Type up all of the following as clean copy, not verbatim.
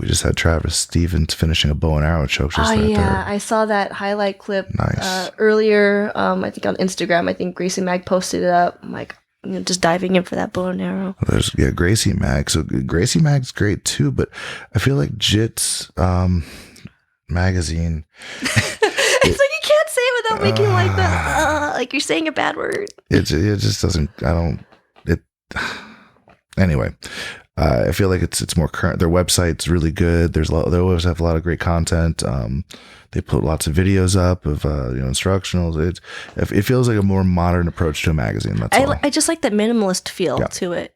We just had Travis Stevens finishing a bow and arrow choke just right there. I saw that highlight clip Nice. earlier. I think on Instagram. I think Gracie Mag posted it up. I'm like, just diving in for that bow and arrow. There's Gracie Mag. So Gracie Mag's great too, but I feel like Jits magazine. It's like you can't say it without making like the like you're saying a bad word. It just doesn't. Anyway, I feel like it's more current. Their website's really good. They always have a lot of great content. They put lots of videos up of instructionals. It feels like a more modern approach to a magazine. That's all. I just like that minimalist feel to it.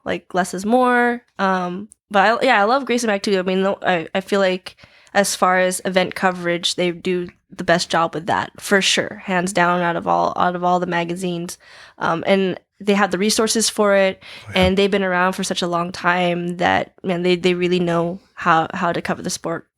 Like less is more. But I love Gracie Mag too. I mean, I feel like as far as event coverage, they do the best job with that for sure, hands down out of all the magazines. And they have the resources for it, and they've been around for such a long time that they really know how to cover the sport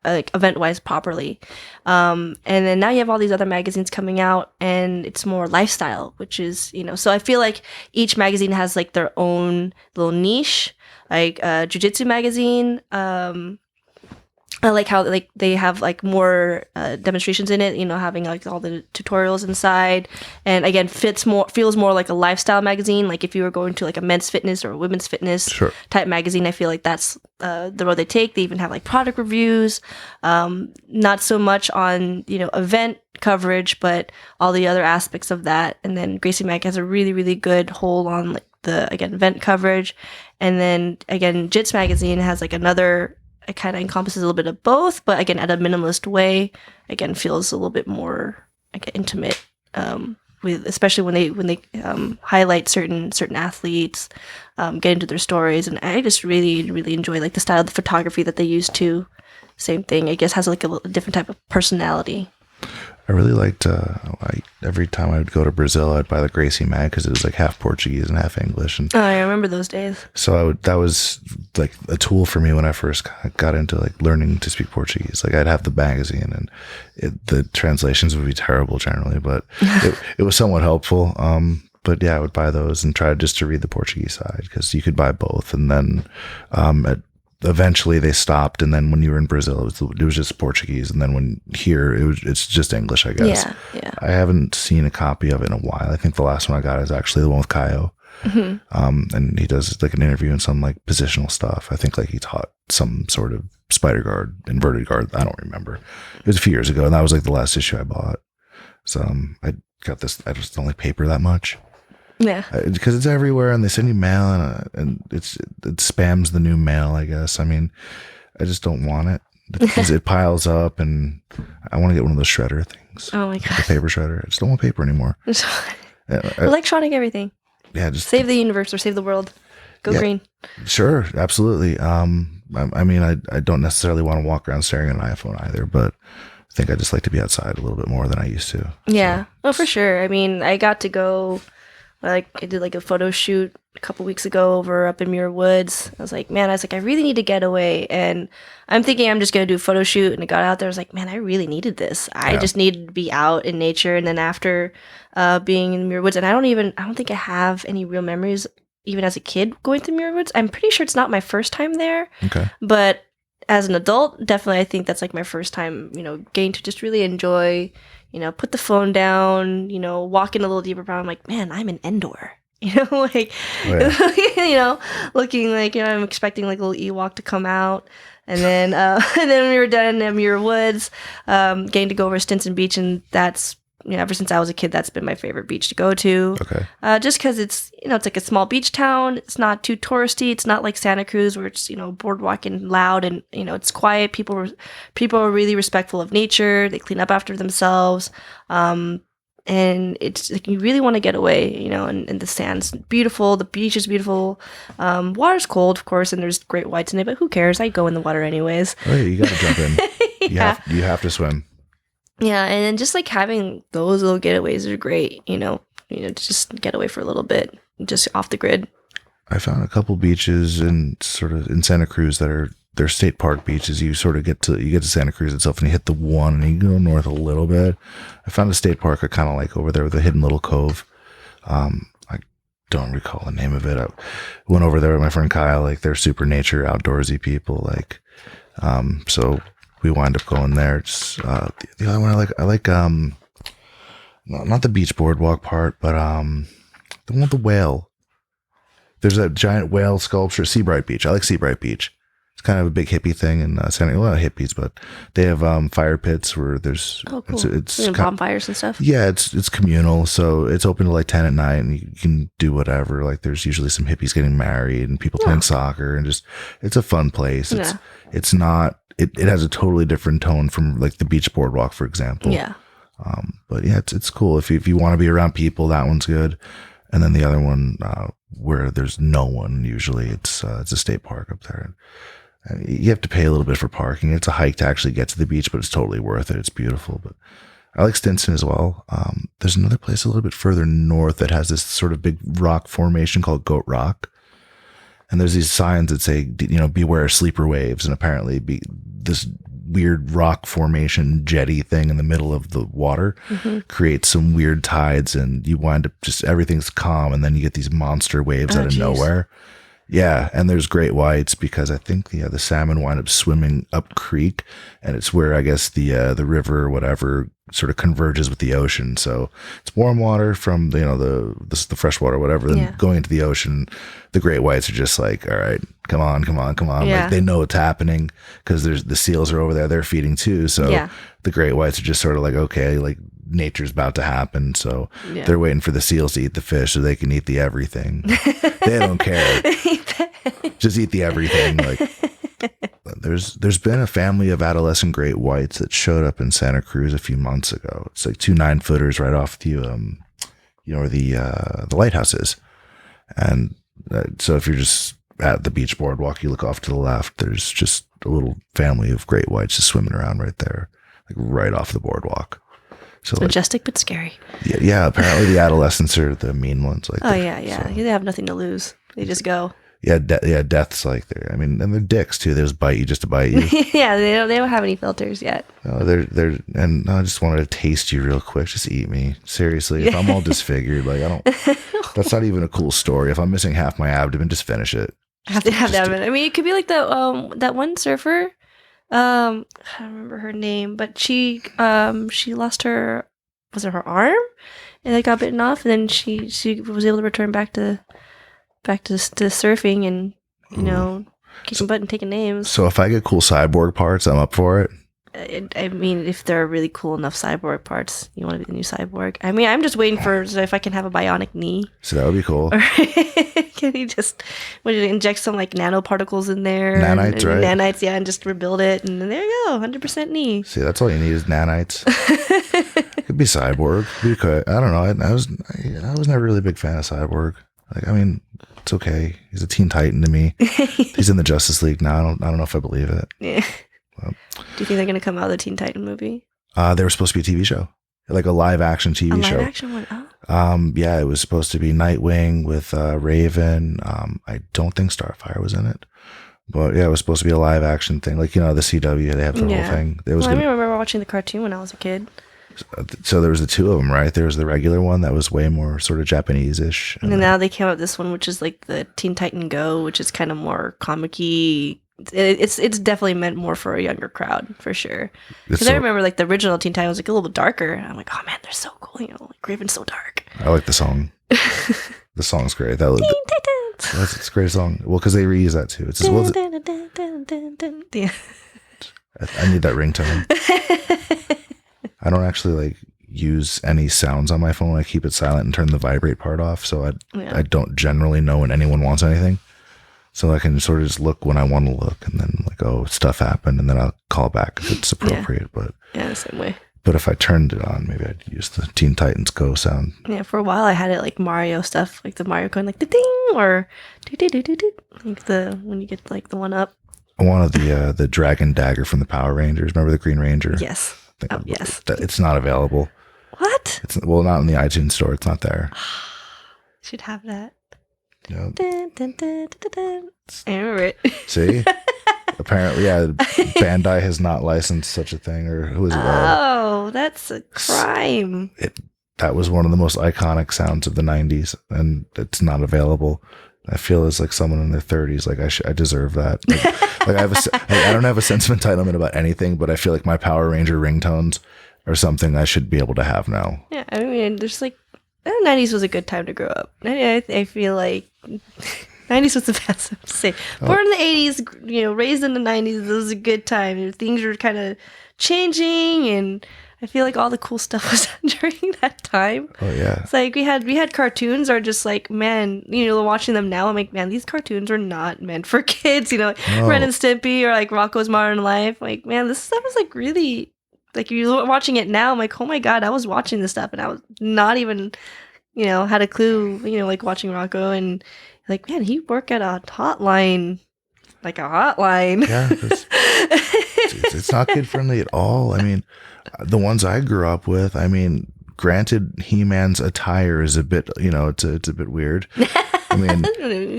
like event wise properly. And then now you have all these other magazines coming out, and it's more lifestyle, which is so I feel like each magazine has like their own little niche, like Jiu-Jitsu magazine. I like how like they have like more demonstrations in it, having like all the tutorials inside, and again feels more like a lifestyle magazine. Like if you were going to like a men's fitness or a women's fitness type magazine, I feel like that's the road they take. They even have like product reviews, not so much on event coverage, but all the other aspects of that. And then Gracie Mag has a really, really good hold on like the event coverage, and then again Jits magazine has like another. It kind of encompasses a little bit of both, but again, at a minimalist way. Again, feels a little bit more intimate, especially when they highlight certain athletes, get into their stories, and I just really, really enjoy like the style of the photography that they use too. Same thing, I guess, has like a different type of personality. I really liked, every time I would go to Brazil, I'd buy the Gracie Mag because it was like half Portuguese and half English. And I remember those days. So that was like a tool for me when I first got into like learning to speak Portuguese. Like I'd have the magazine, and the translations would be terrible generally, but it was somewhat helpful. But yeah, I would buy those and try just to read the Portuguese side because you could buy both. And then eventually they stopped, and then when you were in Brazil it was just Portuguese, and then when here it's just English, I guess. Yeah. I haven't seen a copy of it in a while. I think the last one I got is actually the one with Caio. Mm-hmm. And he does like an interview and some like positional stuff. I think like he taught some sort of spider guard, inverted guard. I don't remember. It was a few years ago, and that was like the last issue I bought. So I got this. I just don't like paper that much. Yeah, because it's everywhere, and they send you mail, and it spams the new mail, I guess. I mean, I just don't want it because it piles up, and I want to get one of those shredder things. Oh my god, the paper shredder. I just don't want paper anymore. Electronic everything. Yeah, just save the universe or save the world. Go green. Sure, absolutely. I mean, I don't necessarily want to walk around staring at an iPhone either, but I think I just like to be outside a little bit more than I used to. Yeah, well, for sure. I mean, I got to go. Like I did like a photo shoot a couple weeks ago over up in Muir Woods. I was like, I really need to get away. And I'm thinking I'm just going to do a photo shoot. And I got out there. I was like, man, I really needed this. I just needed to be out in nature. And then after being in Muir Woods, and I don't think I have any real memories even as a kid going to Muir Woods. I'm pretty sure it's not my first time there. Okay. But as an adult, definitely I think that's like my first time, getting to just really enjoy, put the phone down, walk in a little deeper. I'm like, man, I'm in Endor. Looking like, I'm expecting like a little Ewok to come out. And then when we were done in Muir Woods, getting to go over Stinson Beach, and that's, ever since I was a kid, that's been my favorite beach to go to. Okay. Just because it's, it's like a small beach town. It's not too touristy. It's not like Santa Cruz where it's, boardwalk and loud, and, it's quiet. People are really respectful of nature. They clean up after themselves. And it's like you really want to get away, and the sand's beautiful. The beach is beautiful. Water's cold, of course, and there's great whites in it, but who cares? I go in the water anyways. Oh, yeah, you got to jump in. You have to swim. Yeah, and then just like having those little getaways are great, to just get away for a little bit, just off the grid. I found a couple beaches in Santa Cruz that they're state park beaches. You sort of get to Santa Cruz itself, and you hit the one, and you go north a little bit. I found a state park I kind of like over there with a hidden little cove. don't recall the name of it. I went over there with my friend Kyle. Like, they're super nature, outdoorsy people. Like, so we wind up going there. Just, the other one I like, not the beach boardwalk part, but the one with the whale. There's a giant whale sculpture, Seabright Beach. I like Seabright Beach. It's kind of a big hippie thing in San Diego. Well, not hippies, but they have fire pits where there's cool. It's bonfires and stuff. Yeah, it's communal, so it's open to like 10 at night, and you can do whatever. Like, there's usually some hippies getting married and people playing soccer, and just it's a fun place. It's not. It has a totally different tone from like the beach boardwalk, for example. Yeah. But yeah, it's cool if you want to be around people. That one's good, and then the other one where there's no one usually. It's a state park up there. You have to pay a little bit for parking. It's a hike to actually get to the beach, but it's totally worth it. It's beautiful. But I like Stinson as well. There's another place a little bit further north that has this sort of big rock formation called Goat Rock. And there's these signs that say, beware sleeper waves. And apparently this weird rock formation jetty thing in the middle of the water creates some weird tides, and you wind up just everything's calm. And then you get these monster waves out of nowhere. Yeah, and there's great whites because I think the salmon wind up swimming up creek, and it's where I guess the river or whatever sort of converges with the ocean. So it's warm water from the fresh water, whatever. Then going into the ocean, the great whites are just like, all right, come on. Yeah. Like, they know what's happening because there's the seals are over there, they're feeding too. So the great whites are just sort of like, okay, like nature's about to happen. So they're waiting for the seals to eat the fish so they can eat the everything. They don't care. Just eat the everything. Like, there's been a family of adolescent great whites that showed up in Santa Cruz a few months ago. It's like 2 9-footers right off the where the lighthouse is. And so if you're just at the beach boardwalk, you look off to the left, there's just a little family of great whites just swimming around right there, like right off the boardwalk. So it's majestic but scary. Yeah. Apparently the adolescents are the mean ones. Like, yeah. They have nothing to lose. They just go. Yeah, death's like there. I mean, and they're dicks too. They just bite you just to bite you. Yeah, they don't have any filters yet. No, they're and I just wanted to taste you real quick. Just eat me, seriously. If I'm all disfigured, like, I don't. That's not even a cool story. If I'm missing half my abdomen, just finish it. I have to have that. I mean, it could be like that one surfer. I don't remember her name, but she lost her, was it her arm, and it got bitten off, and then she was able to return back to surfing, and kicking butt and taking names. So if I get cool cyborg parts, I'm up for it. I mean, if there are really cool enough cyborg parts, you want to be the new cyborg. I mean, I'm just waiting for if I can have a bionic knee. So that would be cool. Or can he just inject some like nanoparticles in there? Nanites, right? Nanites, yeah, and just rebuild it, and then there you go, 100% knee. See, that's all you need is nanites. Could be cyborg. I don't know. I was never really a big fan of cyborg. Like, I mean, it's okay. He's a Teen Titan to me. He's in the Justice League now. I don't know if I believe it. Yeah. Well, do you think they're going to come out with a Teen Titan movie? They were supposed to be a TV show, like a live action TV show. A live action one? Oh. Yeah, it was supposed to be Nightwing with Raven. I don't think Starfire was in it, but yeah, it was supposed to be a live action thing. Like, the CW, they have the whole thing. I remember watching the cartoon when I was a kid. So there was the 2 of them, right? There was the regular one that was way more sort of Japanese-ish. And then now they came out with this one, which is like the Teen Titan Go, which is kind of more comic-y. It's definitely meant more for a younger crowd, for sure. Because I remember like the original Teen Titan was like a little bit darker. And I'm like, oh man, they're so cool. Like Raven's so dark. I like the song. The song's great. Teen Titans. It's a great song. Well, because they reuse that too. It's yeah. I need that ringtone. I don't actually like use any sounds on my phone. I keep it silent and turn the vibrate part off, so I don't generally know when anyone wants anything. So I can sort of just look when I want to look, and then like, oh, stuff happened, and then I'll call back if it's appropriate. But the same way. But if I turned it on, maybe I'd use the Teen Titans Go sound. Yeah, for a while I had it like Mario stuff, like the Mario going like the ding or do like when you get like the one up. I wanted the Dragon Dagger from the Power Rangers. Remember the Green Ranger? Yes. Yes. It's not available. What? It's not in the iTunes store. It's not there. Should have that. Yep. Dun, dun, dun, dun, dun. I remember it. See? Apparently, yeah, Bandai has not licensed such a thing, or who is it? Oh, that's a crime. that was one of the most iconic sounds of the 90s, and it's not available. I feel as like someone in their 30s, like I deserve that. Like I don't have a sense of entitlement about anything, but I feel like my Power Ranger ringtones are something I should be able to have now. Yeah, I mean, there's like, the 90s was a good time to grow up. I feel like 90s was the best time to say. Born in the 80s, you know, raised in the 90s, it was a good time. Things were kind of changing, and I feel like all the cool stuff was during that time. Oh yeah. It's like we had cartoons are just like, man, you know, watching them now, I'm like, man, these cartoons are not meant for kids, you know, like Ren and Stimpy or like Rocko's Modern Life. Like, man, this stuff is like really, like, you're watching it now, I'm like, oh my God, I was watching this stuff and I was not even, you know, had a clue, you know, like watching Rocko, and like, man, he worked at a hotline, like a hotline. Yeah. It's not kid friendly at all. I mean, the ones I grew up with, I mean, granted, He-Man's attire is a bit, you know, it's a bit weird. I mean,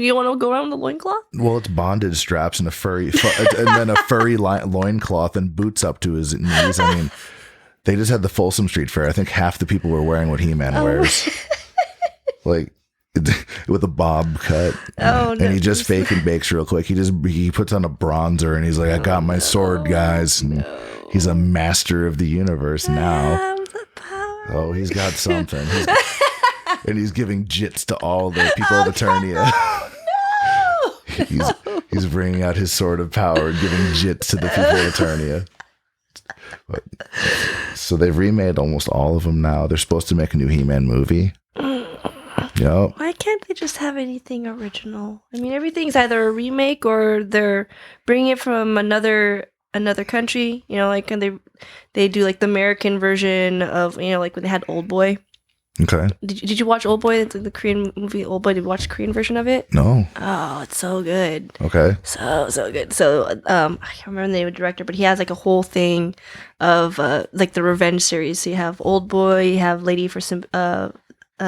you want to go around with a loincloth? Well, it's bondage straps and a furry, and then a furry loincloth and boots up to his knees. I mean, they just had the Folsom Street Fair. I think half the people were wearing what He-Man wears, like with a bob cut. And he just fake and bakes real quick. He puts on a bronzer and he's like, I got my sword, guys. And he's a master of the universe now. Oh, he's got something. And he's giving jits to all the people of Eternia. He's bringing out his sword of power and giving jits to the people of Eternia. So they've remade almost all of them now. They're supposed to make a new He-Man movie. Yep. Why can't they just have anything original? I mean, everything's either a remake or they're bringing it from another country. You know, like, and they do like the American version of, you know, like when they had Old Boy. Okay. Did you watch Old Boy? It's like the Korean movie Old Boy. Did you watch the Korean version of it? No. Oh, it's so good. Okay. So good. So I can't remember the name of the director, but he has like a whole thing of like the revenge series. So you have Old Boy, you have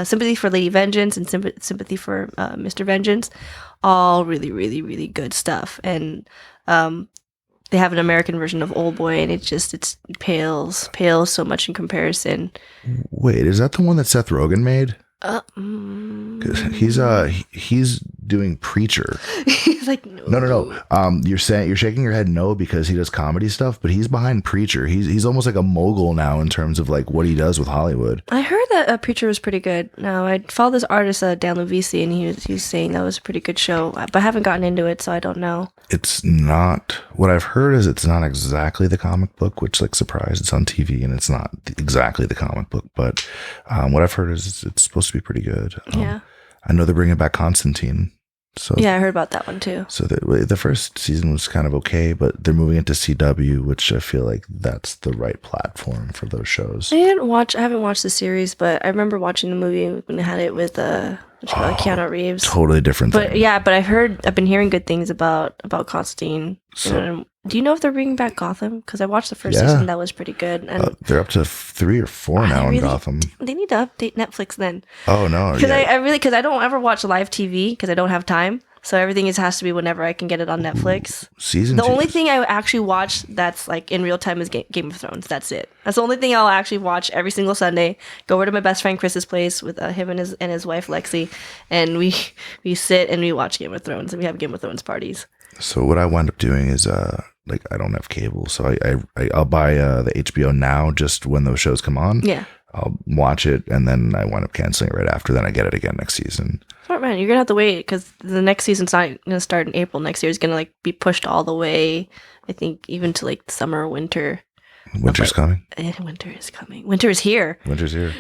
Sympathy for Lady Vengeance and Sympathy for Mr. Vengeance. All really, really, really good stuff. And they have an American version of Old Boy, and it pales so much in comparison. Wait, is that the one that Seth Rogen made? He's doing Preacher. He's like, no. You're shaking your head no because he does comedy stuff, but he's behind Preacher. He's almost like a mogul now in terms of like what he does with Hollywood. I heard that Preacher was pretty good. Now I follow this artist Dan Lovisi, and he was saying that was a pretty good show, but I haven't gotten into it, so I don't know. It's not what I've heard is it's not exactly the comic book, which like surprised. It's on TV and it's not exactly the comic book, but what I've heard is it's supposed to be pretty good. Yeah. I know they're bringing back Constantine. So yeah, I heard about that one too. So the first season was kind of okay, but they're moving into CW, which I feel like that's the right platform for those shows. I haven't watched the series, but I remember watching the movie when they had it with Keanu Reeves. Totally different But thing. yeah, but I've been hearing good things about Constantine. So, do you know if they're bringing back Gotham? Because I watched the first season, that was pretty good. And they're up to 3 or 4 now in Gotham. They need to update Netflix then. Oh no! Because I don't ever watch live TV because I don't have time. So everything has to be whenever I can get it on Netflix. The only thing I actually watch that's like in real time is Game of Thrones. That's it. That's the only thing I'll actually watch every single Sunday. Go over to my best friend Chris's place with him and his wife Lexi, and we sit and we watch Game of Thrones, and we have Game of Thrones parties. So what I wind up doing is like I don't have cable, so I'll buy the HBO Now just when those shows come on. Yeah. I'll watch it, and then I wind up canceling it right after. Then I get it again next season. Smart man, you're gonna have to wait because the next season's not gonna start in April. Next year is gonna like be pushed all the way. I think even to like summer, winter. Winter's coming. Winter is coming. Winter is here. Winter's here.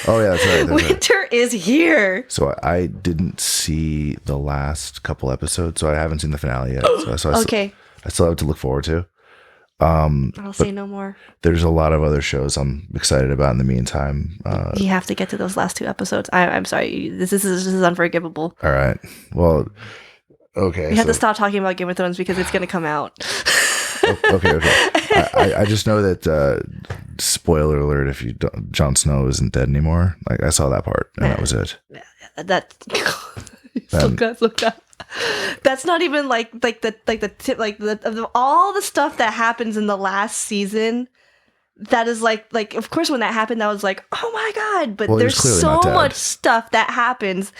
Oh yeah, that's right. Winter is here. So I didn't see the last couple episodes, so I haven't seen the finale yet. So Okay. I still have to look forward to. I'll say no more. There's a lot of other shows I'm excited about in the meantime. You have to get to those last 2 episodes. I'm sorry. This is unforgivable. All right. Well, okay. We have to stop talking about Game of Thrones because it's going to come out. Okay. I just know that, spoiler alert, if you don't, Jon Snow isn't dead anymore. Like I saw that part and that was it. Look up. That's not even like the tip, like the all the stuff that happens in the last season. that is like of course when that happened, I was like, oh my god! But Well, there's so not much stuff that happens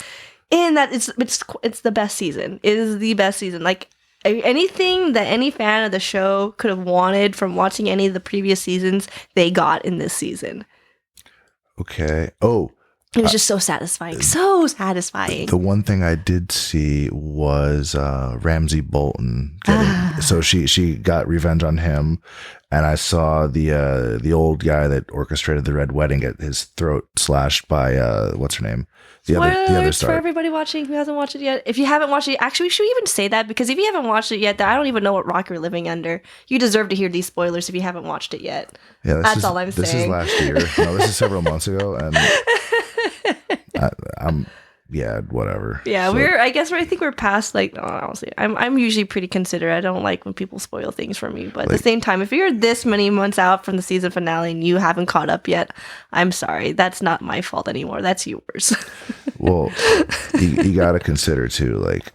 in that. It's the best season. It is the best season. Like anything that any fan of the show could have wanted from watching any of the previous seasons, they got in this season. Okay. Oh. It was just so satisfying. So satisfying. The one thing I did see was Ramsey Bolton getting, so she got revenge on him, and I saw the old guy that orchestrated the Red Wedding get his throat slashed by what's her name? The other star. For everybody watching who hasn't watched it yet. If you haven't watched it, actually, we should even say that, because if you haven't watched it yet, I don't even know what rock you're living under. You deserve to hear these spoilers if you haven't watched it yet. Yeah, that's all I'm saying. This is last year. No, this is several months ago, and I'm whatever. Yeah, so, I think we're past, like, honestly, I'm usually pretty considerate. I don't like when people spoil things for me, but at the same time, if you're this many months out from the season finale and you haven't caught up yet, I'm sorry. That's not my fault anymore. That's yours. Well, you got to consider too, like,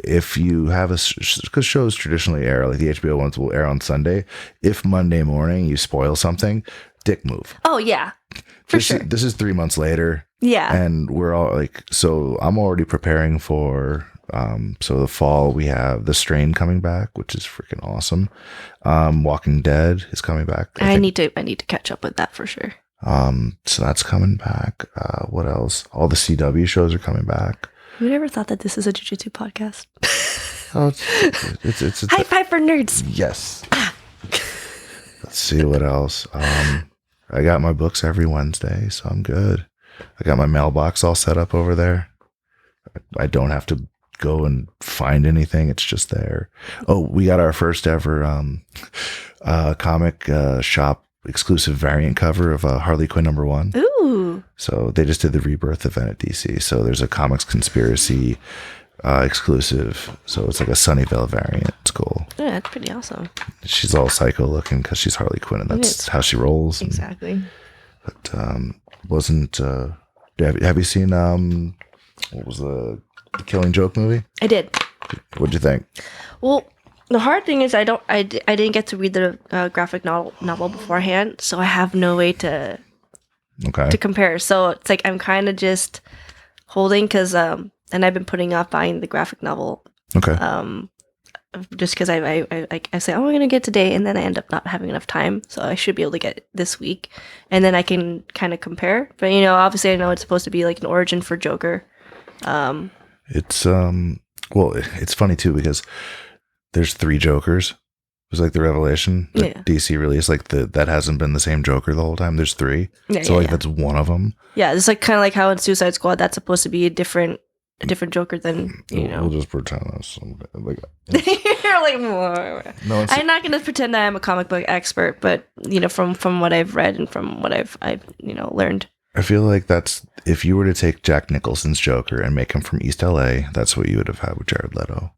if you have because shows traditionally air, like the HBO ones will air on Sunday. If Monday morning you spoil something, dick move. Oh yeah, for sure. This is 3 months later. Yeah. And we're all like, so I'm already preparing for, so the fall we have The Strain coming back, which is freaking awesome. Walking Dead is coming back. I need to catch up with that for sure. So that's coming back. What else? All the CW shows are coming back. Who never thought that this is a jiu-jitsu podcast? Oh, it's high five for nerds. Yes. Let's see what else. I got my books every Wednesday, so I'm good. I got my mailbox all set up over there. I don't have to go and find anything. It's just there. Oh, we got our first ever comic shop exclusive variant cover of Harley Quinn #1. Ooh. So they just did the Rebirth event at DC. So there's a Comics Conspiracy exclusive. So it's like a Sunnyvale variant. It's cool. Yeah, that's pretty awesome. She's all psycho looking because she's Harley Quinn, and that's how she rolls. Exactly. But wasn't have you seen what was the Killing Joke movie? I did. What'd you think? Well, the hard thing is I didn't get to read the graphic novel beforehand, so I have no way to compare. So it's like I'm kind of just holding because and I've been putting off buying the graphic novel. Okay. Just because I say, oh, I'm going to get today, and then I end up not having enough time. So I should be able to get it this week, and then I can kind of compare. But, obviously I know it's supposed to be like an origin for Joker. It's, well, it's funny too, because there's 3 Jokers. It was like the revelation that DC released, like that hasn't been the same Joker the whole time. There's 3. So that's one of them. Yeah. It's like kind of like how in Suicide Squad, that's supposed to be a different Joker than We'll just pretend that's like. You're like, no, I'm not going to pretend that I'm a comic book expert, but from what I've read and from what I've learned. I feel like that's, if you were to take Jack Nicholson's Joker and make him from East LA, that's what you would have had with Jared Leto.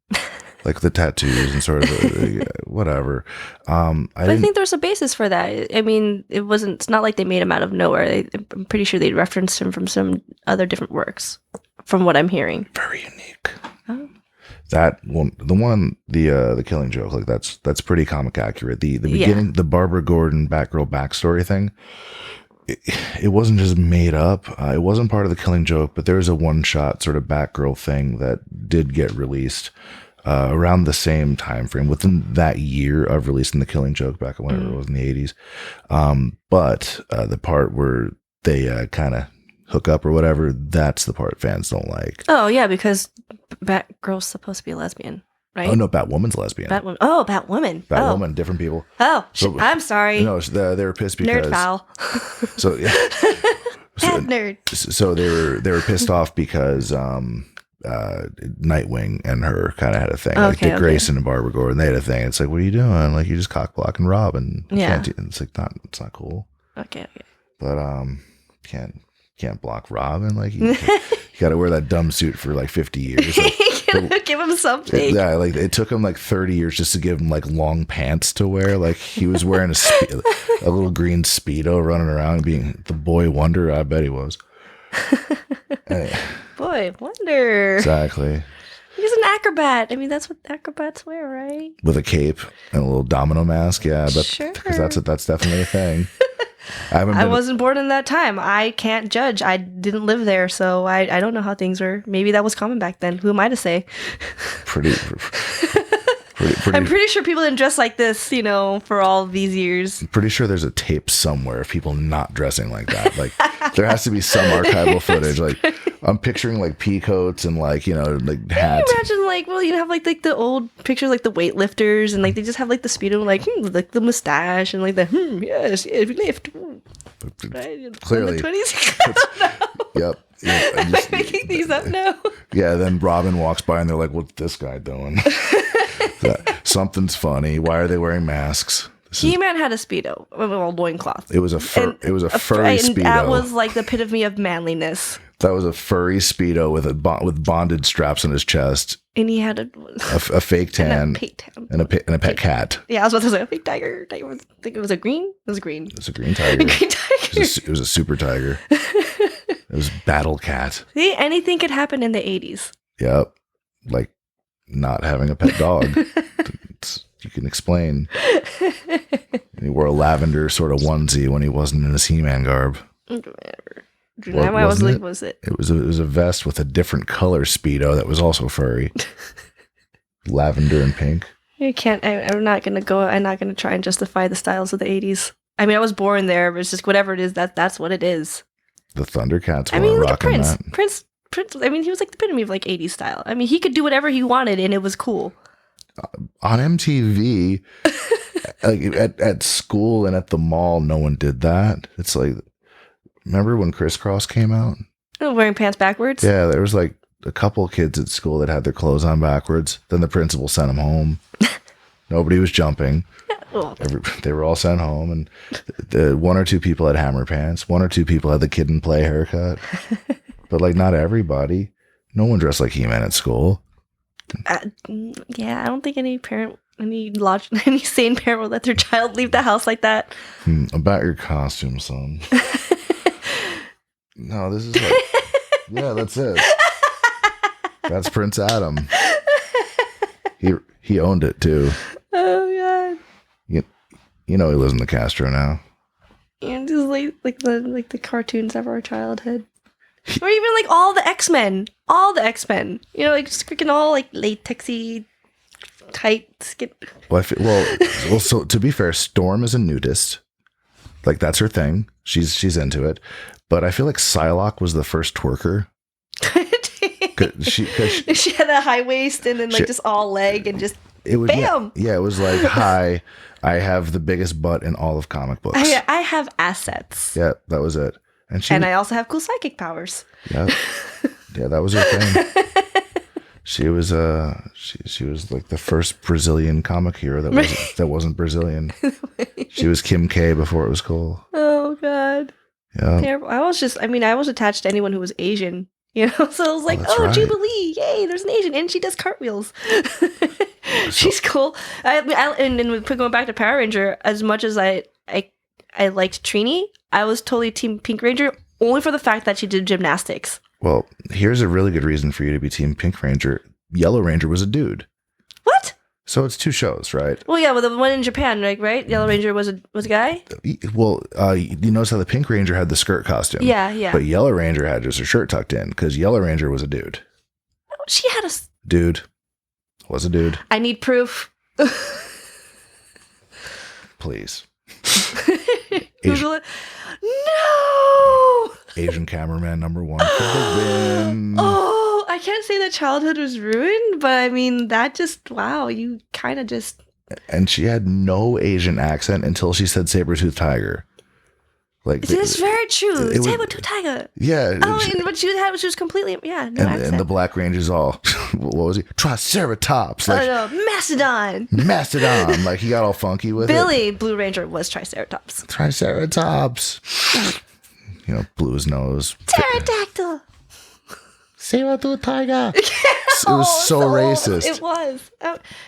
Like the tattoos and sort of whatever. I think there's a basis for that. I mean, it's not like they made him out of nowhere. I'm pretty sure they referenced him from some other different works, from what I'm hearing. Very unique. Oh. That one, the Killing Joke, like that's pretty comic accurate. The beginning, the Barbara Gordon Batgirl backstory thing, it wasn't just made up. It wasn't part of the Killing Joke, but there was a one-shot sort of Batgirl thing that did get released around the same time frame, within that year of releasing the Killing Joke back in whenever it was in the 80s. But the part where they kind of hook up or whatever, that's the part fans don't like. Oh yeah, because Batgirl's supposed to be a lesbian, right? Oh no, Batwoman's a lesbian. Batwoman. Oh, Batwoman. Batwoman, different people. Oh, I'm sorry. No, they were pissed because nerd foul. So yeah, nerd. So they were pissed off because Nightwing and her kind of had a thing. Like Dick Grayson and Barbara Gordon, they had a thing. It's like, what are you doing? Like, you just cock block and rob, and it's like it's not cool. Okay. But can't block Robin. Like you got to wear that dumb suit for like 50 years. Like, give him something. Yeah, like it took him like 30 years just to give him like long pants to wear. Like he was wearing a little green Speedo running around being the boy wonder. I bet he was. Boy wonder. Exactly. He's an acrobat. I mean, that's what acrobats wear, right? With a cape and a little domino mask. Yeah, but sure. Because that's definitely a thing. I wasn't born in that time. I can't judge. I didn't live there, so I don't know how things were. Maybe that was common back then. Who am I to say? Pretty. I'm pretty sure people didn't dress like this, you know, for all these years. I'm pretty sure there's a tape somewhere of people not dressing like that. Like, there has to be some archival footage. Like, I'm picturing like pea coats and like, you know, like hats. Can you imagine like, well, you have like the old pictures, like the weightlifters, and like they just have like the speedo, like the mustache, and like the yes, we lift. Right? Clearly, in the 20s. I don't know. Yep. Yeah, I'm making these up now. Yeah. Then Robin walks by and they're like, "What's this guy doing? Something's funny. Why are they wearing masks?" He-Man had a speedo, a loincloth. It was a furry speedo. That was like the epitome of manliness. That was a furry speedo with bonded straps on his chest. And he had a fake tan and a pet cat. Yeah, I was about to say a fake tiger. I think it was a green. It was green. It was a green tiger. It was a super tiger. It was battle cat. See, anything could happen in the 80s. Yep, like not having a pet dog. You can explain. He wore a lavender sort of onesie when he wasn't in his He-Man garb. Whatever. Was it? It was a vest with a different color speedo that was also furry. Lavender and pink. You can't. I'm not gonna try and justify the styles of the 80s. I mean, I was born there, but it's just whatever it is. That's what it is. The Thundercats weren't rocking that. Prince. I mean, he was like the epitome of like 80s style. I mean, he could do whatever he wanted, and it was cool. On MTV, like at school and at the mall, no one did that. It's like, remember when Crisscross came out? Oh, wearing pants backwards? Yeah, there was like a couple kids at school that had their clothes on backwards. Then the principal sent them home. Nobody was jumping. They were all sent home, and the one or two people had hammer pants. One or two people had the kid and play haircut. But like, not everybody. No one dressed like He-Man at school. Yeah, I don't think any sane parent would let their child leave the house like that. About your costume, son. No, this is like, yeah, that's it. That's Prince Adam. He owned it too. Oh god. You know he lives in the Castro now. And just like the cartoons of our childhood. Or even like all the X-Men. You know, like just freaking all like latexy, tight skin. Well, so to be fair, Storm is a nudist. Like, that's her thing. She's into it. But I feel like Psylocke was the first twerker. She had a high waist and then like just all leg and just bam. Yeah, it was like, hi, I have the biggest butt in all of comic books. I have assets. Yeah, that was it. And I also have cool psychic powers. Yeah, yeah, that was her thing. She was she was like the first Brazilian comic hero that wasn't Brazilian. She was Kim K before it was cool. Oh god. Yeah. Terrible. I was attached to anyone who was Asian. You know, so I was like, right. Jubilee, yay, there's an Asian, and she does cartwheels. She's cool. And going back to Power Ranger, as much as I liked Trini, I was totally Team Pink Ranger, only for the fact that she did gymnastics. Well, here's a really good reason for you to be Team Pink Ranger. Yellow Ranger was a dude. What? So it's two shows, right? Well, yeah, well, the one in Japan, like, right? Yellow Ranger was a guy? Well, you notice how the Pink Ranger had the skirt costume. Yeah. But Yellow Ranger had just her shirt tucked in, because Yellow Ranger was a dude. She had a... Dude. Was a dude. I need proof. Please. Google it. No! Asian cameraman number 1 for the win. Oh, I can't say that childhood was ruined, but I mean, that just, wow, you kind of just... And she had no Asian accent until she said saber-toothed tiger. Like, it's very true. Saber-toothed tiger. Yeah. But she was completely, no accent. And the Black Ranger's all, what was he? Triceratops. Like, Mastodon. Like, he got all funky with Billy, Blue Ranger, was Triceratops. You know, blew his nose. Pterodactyl. Saber-toothed tiger. It was so racist. It was.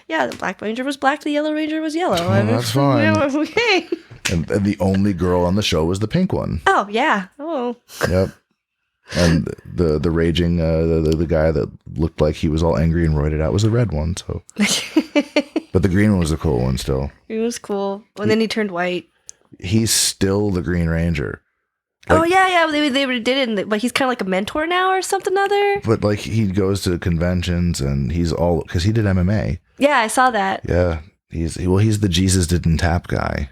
Yeah, the Black Ranger was black, the Yellow Ranger was yellow. Oh, that's fine. Okay. And the only girl on the show was the pink one. Oh, yeah. Oh. Yep. And the raging, the guy that looked like he was all angry and roided out was the red one. So, but the green one was the cool one still. It was cool. And then he turned white. he's still the Green Ranger. Like, yeah. They did it, but he's kind of like a mentor now or something other. But like he goes to conventions and he's all because he did MMA. Yeah, I saw that. Yeah, he's the Jesus didn't tap guy.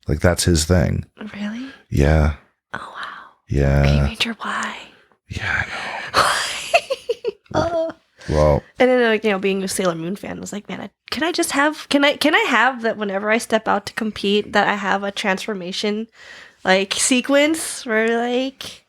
Like that's his thing. Really? Yeah. Oh wow. Yeah. Green Ranger, why? Yeah, I know. Well, and then like being a Sailor Moon fan, I was like, man, can I have that whenever I step out to compete that I have a transformation like sequence where like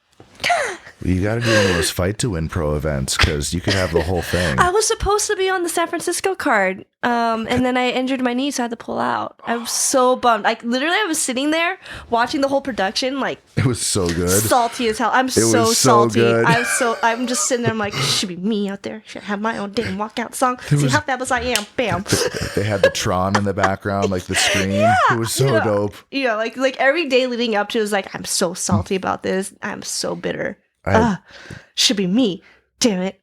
you got to do one of those fight to win pro events because you could have the whole thing. I was supposed to be on the San Francisco card, and then I injured my knee, so I had to pull out. I was so bummed. Like literally, I was sitting there watching the whole production. Like it was so good, salty as hell. I'm so salty. Good. I'm just sitting there. I'm like, it should be me out there. Should have my own damn walkout song. See how fabulous I am. Bam. They had the Tron in the background, like the screen. Yeah, it was so dope. Yeah, like every day leading up to it was like, I'm so salty about this. I'm so bitter. Should be me. Damn it.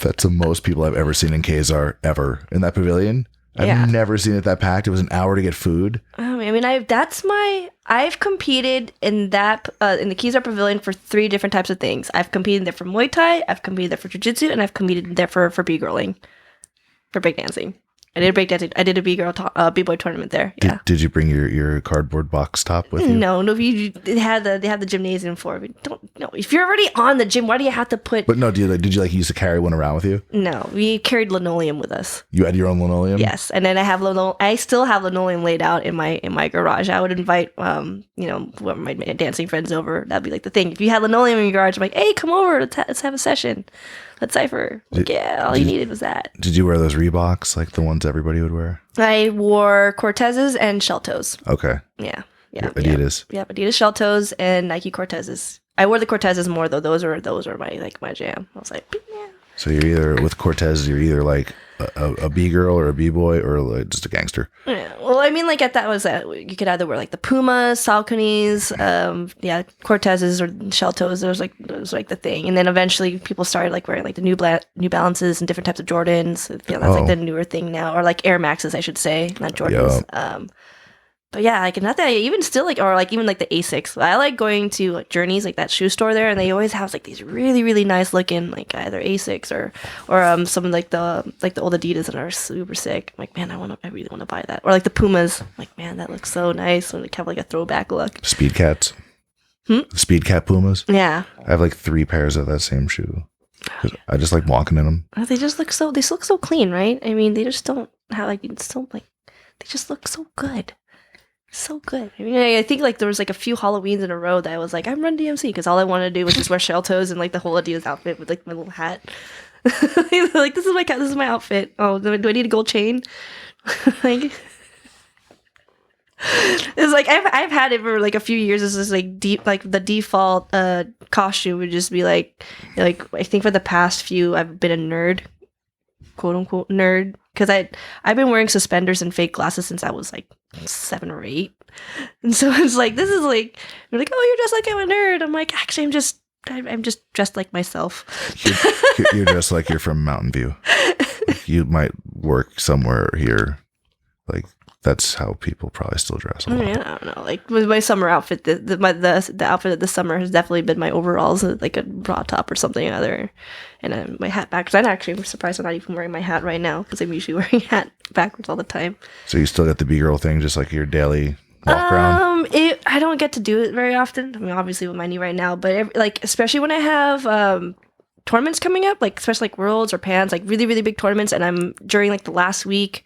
That's the most people I've ever seen in Kazar ever in that pavilion. I've never seen it that packed. It was an hour to get food. I mean, I've competed in that in the Kazar Pavilion for 3 different types of things. I've competed there for Muay Thai, I've competed there for Jiu-Jitsu, and I've competed there for b-girling, for breakdancing. I did breakdancing. I did a b-boy tournament there. Yeah. Did you bring your cardboard box top with you? No. They had the gymnasium for it. If you're already on the gym, why do you have to put? But no, did you used to carry one around with you? No, we carried linoleum with us. You had your own linoleum? Yes, and then I still have linoleum laid out in my garage. I would invite whoever my dancing friends over. That'd be like the thing. If you had linoleum in your garage, I'm like, hey, come over. Let's have a session. Let's cipher. Like, all you needed was that. Did you wear those Reeboks, like the ones everybody would wear? I wore Cortezes and shell toes. Okay. Yeah. Adidas. Yeah, Adidas shell toes and Nike Cortezes. I wore the Cortezes more though. Those were my jam. I was like, yeah. So you're either with Cortezes, you're either like a B-girl or a B-boy or like just a gangster. Yeah. Well, I mean, like that was you could either wear like the Pumas, Sauconys, Cortezes or shell toes. It was like the thing. And then eventually people started like wearing like the New Balances and different types of Jordans. That's like the newer thing now, or like Air Maxes, I should say, not Jordans. Yep. But yeah, like not that even still like, or like even like the Asics. I like going to like Journeys, like that shoe store there, and they always have like these really really nice looking like either Asics or some like the old Adidas that are super sick. I'm like, man, I really want to buy that. Or like the Pumas. I'm like, man, that looks so nice. When they have like a throwback look. Speed Cats. Speed Cat Pumas. Yeah. I have like 3 pairs of that same shoe. I just like walking in them. They look so clean, right? I mean, they just don't have like it's so like they just look so good. So good. I mean, I think like there was like a few Halloweens in a row that I was like, I'm Run DMC because all I wanted to do was just wear shell toes and like the whole Adidas outfit with like my little hat. Like this is my outfit. Oh, do I need a gold chain? Like it's like I've had it for like a few years. It's just like the default costume would just be like I think for the past few I've been a nerd, quote unquote nerd, because I've been wearing suspenders and fake glasses since I was like 7 or 8, and so it's like this is like you're like, oh, you're dressed like I'm a nerd. I'm like, actually I'm just dressed like myself. You're dressed like you're from Mountain View. Like you might work somewhere here. Like that's how people probably still dress. I don't know. Like with my summer outfit, the outfit of the summer has definitely been my overalls, like a bra top or something or other, and my hat backwards. I'm actually surprised I'm not even wearing my hat right now because I'm usually wearing a hat backwards all the time. So you still got the B-girl thing, just like your daily walk around? I don't get to do it very often. I mean, obviously with my knee right now, but like especially when I have tournaments coming up, like especially like Worlds or Pans, like really really big tournaments, and I'm during like the last week.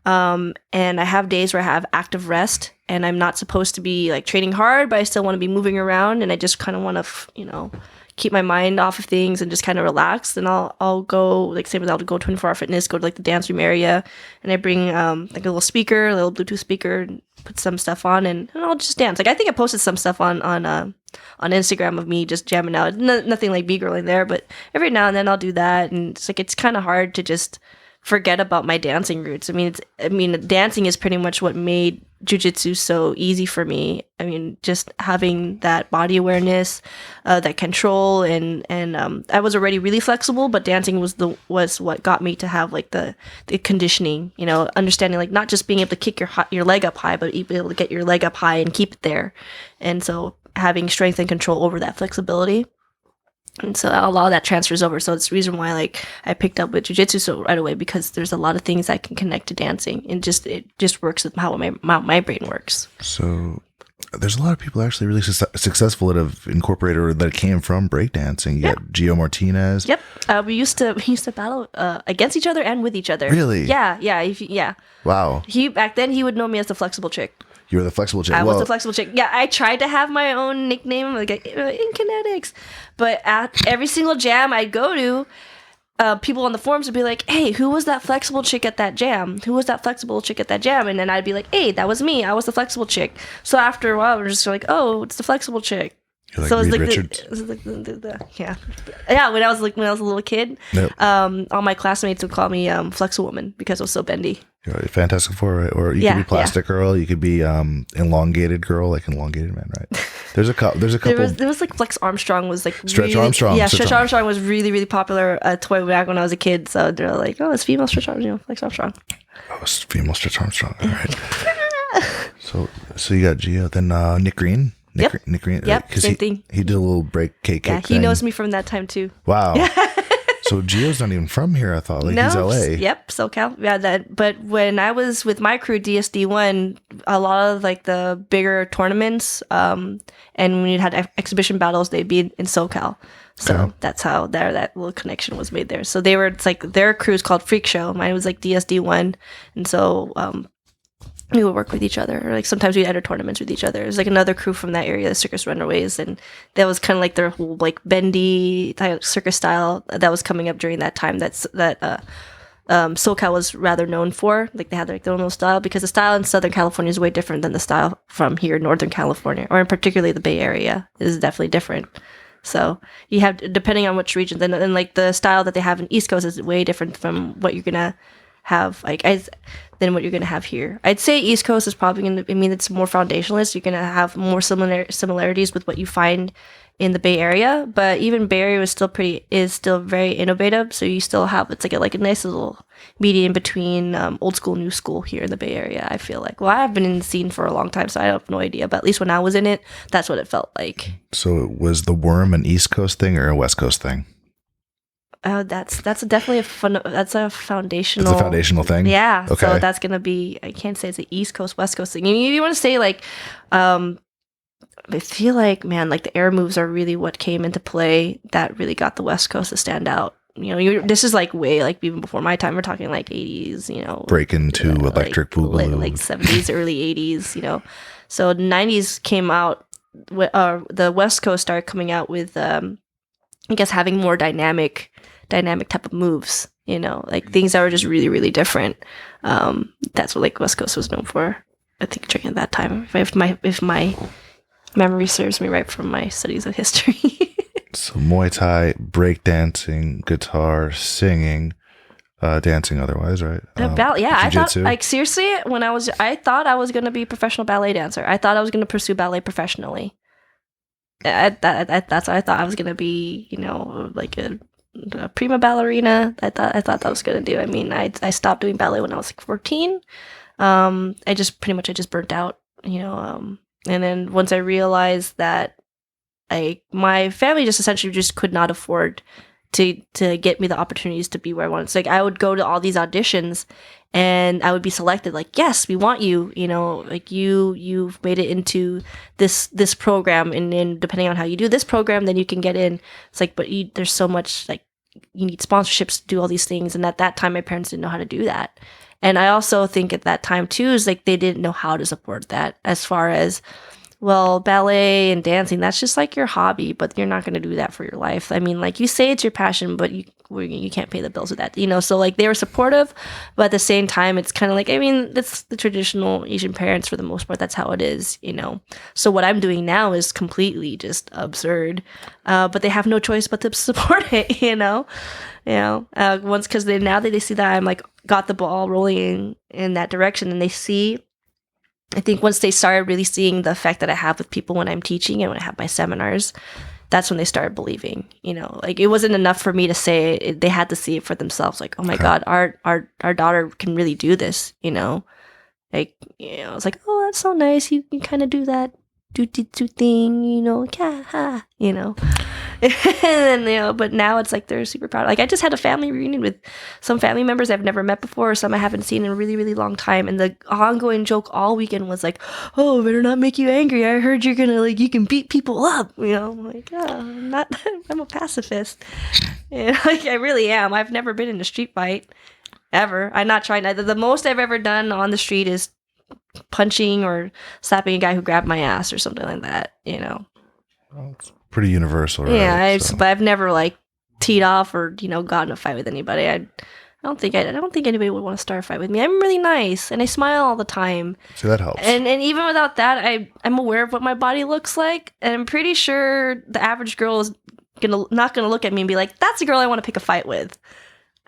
And I have days where I have active rest and I'm not supposed to be like training hard, but I still want to be moving around and I just kind of want to, keep my mind off of things and just kind of relax. Then I'll go like same as I'll go 24-hour fitness, go to like the dance room area and I bring like a little Bluetooth speaker and put some stuff on and I'll just dance. Like I think I posted some stuff on Instagram of me just jamming out. Nothing like B-girling there, but every now and then I'll do that. And it's like, it's kind of hard to just forget about my dancing roots. I mean, dancing is pretty much what made jiu-jitsu so easy for me. I mean, just having that body awareness, that control, and I was already really flexible, but dancing was what got me to have like the conditioning, you know, understanding like not just being able to kick your leg up high, but be able to get your leg up high and keep it there. And so having strength and control over that flexibility. And so a lot of that transfers over. So it's the reason why like I picked up with jiu-jitsu so right away, because there's a lot of things I can connect to dancing, and it just works with how my brain works. So there's a lot of people actually really successful that have incorporated or that came from breakdancing. You got Gio Martinez. Yep. We used to battle against each other and with each other. Really? Yeah. Wow. Back then he would know me as the flexible chick. You were the flexible chick. I was the flexible chick. Yeah, I tried to have my own nickname, like in kinetics, but at every single jam I'd go to, people on the forums would be like, "Hey, who was that flexible chick at that jam? Who was that flexible chick at that jam?" And then I'd be like, "Hey, that was me. I was the flexible chick." So after a while, we're just like, "Oh, it's the flexible chick." You're like so Reed it's like Richards. yeah. When I was a little kid, Yep. All my classmates would call me Flexi Woman because I was so bendy. You're a Fantastic Four, right? Or you could be Plastic Girl. You could be Elongated Girl, like Elongated Man, right? There's a couple. There was like Flex Armstrong was like Stretch Armstrong. Yeah, Stretch Armstrong was really, really popular toy back when I was a kid. So they're like, "Oh, it's female Stretch Armstrong, Flex Armstrong." Oh, it's female Stretch Armstrong. All right. So you got Gio, then Nick Green. Nick Green. Yep, same thing. He did a little break cake. Yeah, he knows me from that time too. Wow. So Gio's not even from here, I thought. Like, he's LA. Yep, SoCal. Yeah, but when I was with my crew, DSD1, a lot of like the bigger tournaments, and when you had exhibition battles, they'd be in SoCal. So that's how that little connection was made there. So it's like their crew is called Freak Show. Mine was like DSD1. And so we would work with each other, or like sometimes we'd enter tournaments with each other. There's like another crew from that area, the Circus Runaways, and that was kind of like their whole like bendy circus style that was coming up during that time. SoCal was rather known for. Like they had like their own little style, because the style in Southern California is way different than the style from here in Northern California, or in particularly the Bay Area is definitely different. So you have, depending on which region, then like the style that they have in East Coast is way different from what you're gonna have than what you're gonna have here. I'd say East Coast is probably gonna, I mean, it's more foundationalist. You're gonna have more similarities with what you find in the Bay Area, but even Bay Area is still very innovative. So you still have, it's like a nice little median between old school, new school here in the Bay Area. I feel like, well, I've been in the scene for a long time, so I have no idea. But at least when I was in it, that's what it felt like. So it was the worm an East Coast thing or a West Coast thing? That's definitely that's a foundational. That's a foundational thing. Yeah. Okay. So that's gonna be. I can't say it's an East Coast, West Coast thing. You want to say like, I feel like, man, like the air moves are really what came into play that really got the West Coast to stand out. You know, this is like way like even before my time. We're talking like 80s. You know, break into electric boogaloo, like 70s, early 80s. You know, so 90s came out. The West Coast started coming out with, I guess, having more dynamic type of moves, you know, like things that were just really, really different. That's what like West Coast was known for, I think, during that time, if my memory serves me right from my studies of history. So Muay Thai, breakdancing, guitar, singing, dancing otherwise, right? I thought, like, seriously, I thought I was going to be a professional ballet dancer. I thought I was going to pursue ballet professionally. That's what I thought I was going to be, you know, like a prima ballerina. I thought that was gonna do. I mean, I stopped doing ballet when I was like 14. I just burnt out, you know. And then once I realized that my family just essentially just could not afford to get me the opportunities to be where I wanted. So like I would go to all these auditions and I would be selected, like, yes, we want you, you know, like you've made it into this program, and then depending on how you do this program, then you can get in. It's like, but there's so much, like, you need sponsorships to do all these things, and at that time my parents didn't know how to do that. And I also think at that time too is like they didn't know how to support that, as far as well, ballet and dancing, that's just like your hobby, but you're not going to do that for your life. I mean, like you say it's your passion, but you can't pay the bills with that, you know? So like they were supportive, but at the same time, it's kind of like, I mean, that's the traditional Asian parents for the most part. That's how it is, you know? So what I'm doing now is completely just absurd, but they have no choice but to support it, you know? Once, because now that they see that I'm like got the ball rolling in that direction, and they see, I think once they started really seeing the effect that I have with people when I'm teaching and when I have my seminars, that's when they started believing, you know, like it wasn't enough for me to say it, they had to see it for themselves. Like, oh my God, our daughter can really do this, you know, like, you know, it's like, oh, that's so nice. You can kind of do that do thing, you know, you know, and then, you know, but now it's like they're super proud. Like I just had a family reunion with some family members I've never met before, or some I haven't seen in a really, really long time. And the ongoing joke all weekend was like, oh, better not make you angry. I heard you're gonna like, you can beat people up, you know. I'm like, oh, I'm a pacifist. And like I really am. I've never been in a street fight ever. I'm not trying. The most I've ever done on the street is punching or slapping a guy who grabbed my ass or something like that, you know. Well, it's pretty universal, right? Yeah, but I've never like teed off or, you know, gotten in a fight with anybody. I don't think anybody would want to start a fight with me. I'm really nice and I smile all the time. So that helps. And even without that, I'm aware of what my body looks like, and I'm pretty sure the average girl is not gonna look at me and be like, that's a girl I want to pick a fight with.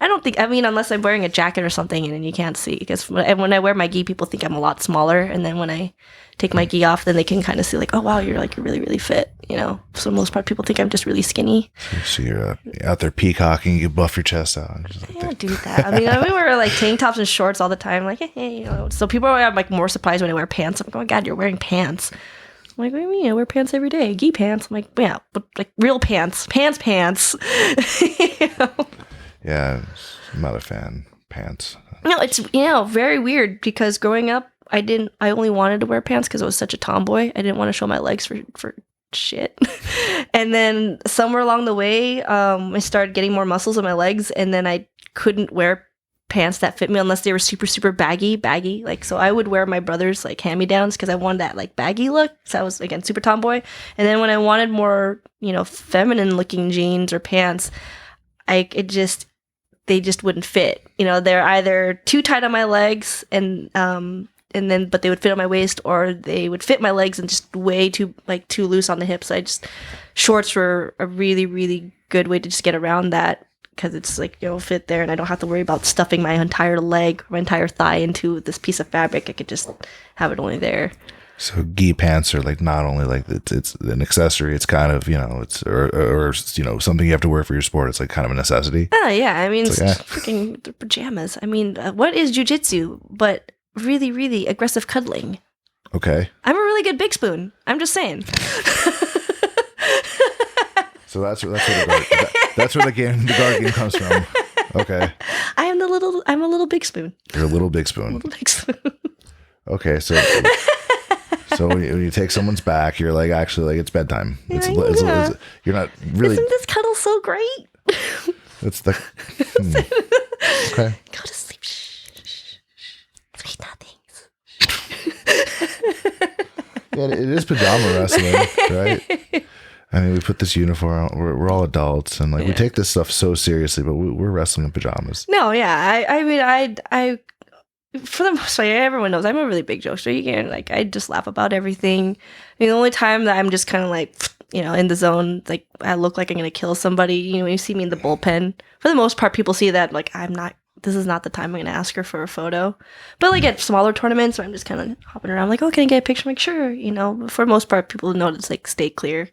I mean, unless I'm wearing a jacket or something and then you can't see, because when I wear my gi, people think I'm a lot smaller. And then when I take my gi off, then they can kind of see like, oh, wow, you're really, really fit, you know? So most part people think I'm just really skinny. So you're out there peacocking, you buff your chest out. I don't do that. I mean, we wear like tank tops and shorts all the time. Like, hey, you know. So people are like more surprised when I wear pants. I'm like, oh my God, you're wearing pants. I'm like, what do you mean? I wear pants every day. Gi pants. I'm like, yeah, but like real pants. Pants. You know? Yeah, I'm not a fan. Pants. No, it's, you know, very weird because growing up, I only wanted to wear pants because I was such a tomboy. I didn't want to show my legs for shit. And then somewhere along the way, I started getting more muscles in my legs, and then I couldn't wear pants that fit me unless they were super, super baggy. Like, so I would wear my brother's like hand-me-downs because I wanted that like baggy look. So I was, again, super tomboy. And then when I wanted more, you know, feminine looking jeans or pants, they just wouldn't fit. You know, they're either too tight on my legs but they would fit on my waist, or they would fit my legs and just way too loose on the hips. Shorts were a really, really good way to just get around that, because it's like, you know, fit there and I don't have to worry about stuffing my entire leg, my entire thigh into this piece of fabric. I could just have it only there. So gi pants are like not only like it's an accessory, it's kind of, you know, it's or you know, something you have to wear for your sport. It's like kind of a necessity. Oh yeah, I mean, it's freaking pajamas. I mean, what is jujitsu but really, really aggressive cuddling? Okay. I'm a really good big spoon. I'm just saying. So that's where the guard game comes from. Okay. I'm a little big spoon. You're a little big spoon. Little big spoon. Okay, so when you take someone's back, you're like, actually, like, it's bedtime. It's you're not really. Isn't this cuddle so great? It's the. Okay. Go to sleep. Shh. Sweet nothings. Yeah, it is pajama wrestling, right? I mean, we put this uniform on. We're all adults, and like we take this stuff so seriously, but we're wrestling in pajamas. No, yeah, I mean, I for the most part, everyone knows I'm a really big jokester. You can like, I just laugh about everything. I mean, the only time that I'm just kind of like, you know, in the zone, like I look like I'm gonna kill somebody. You know, when you see me in the bullpen, for the most part, people see that like this is not the time I'm gonna ask her for a photo. But like at smaller tournaments where I'm just kind of hopping around, like, oh, can I get a picture? I'm like, sure. You know, but for the most part, people know to like stay clear.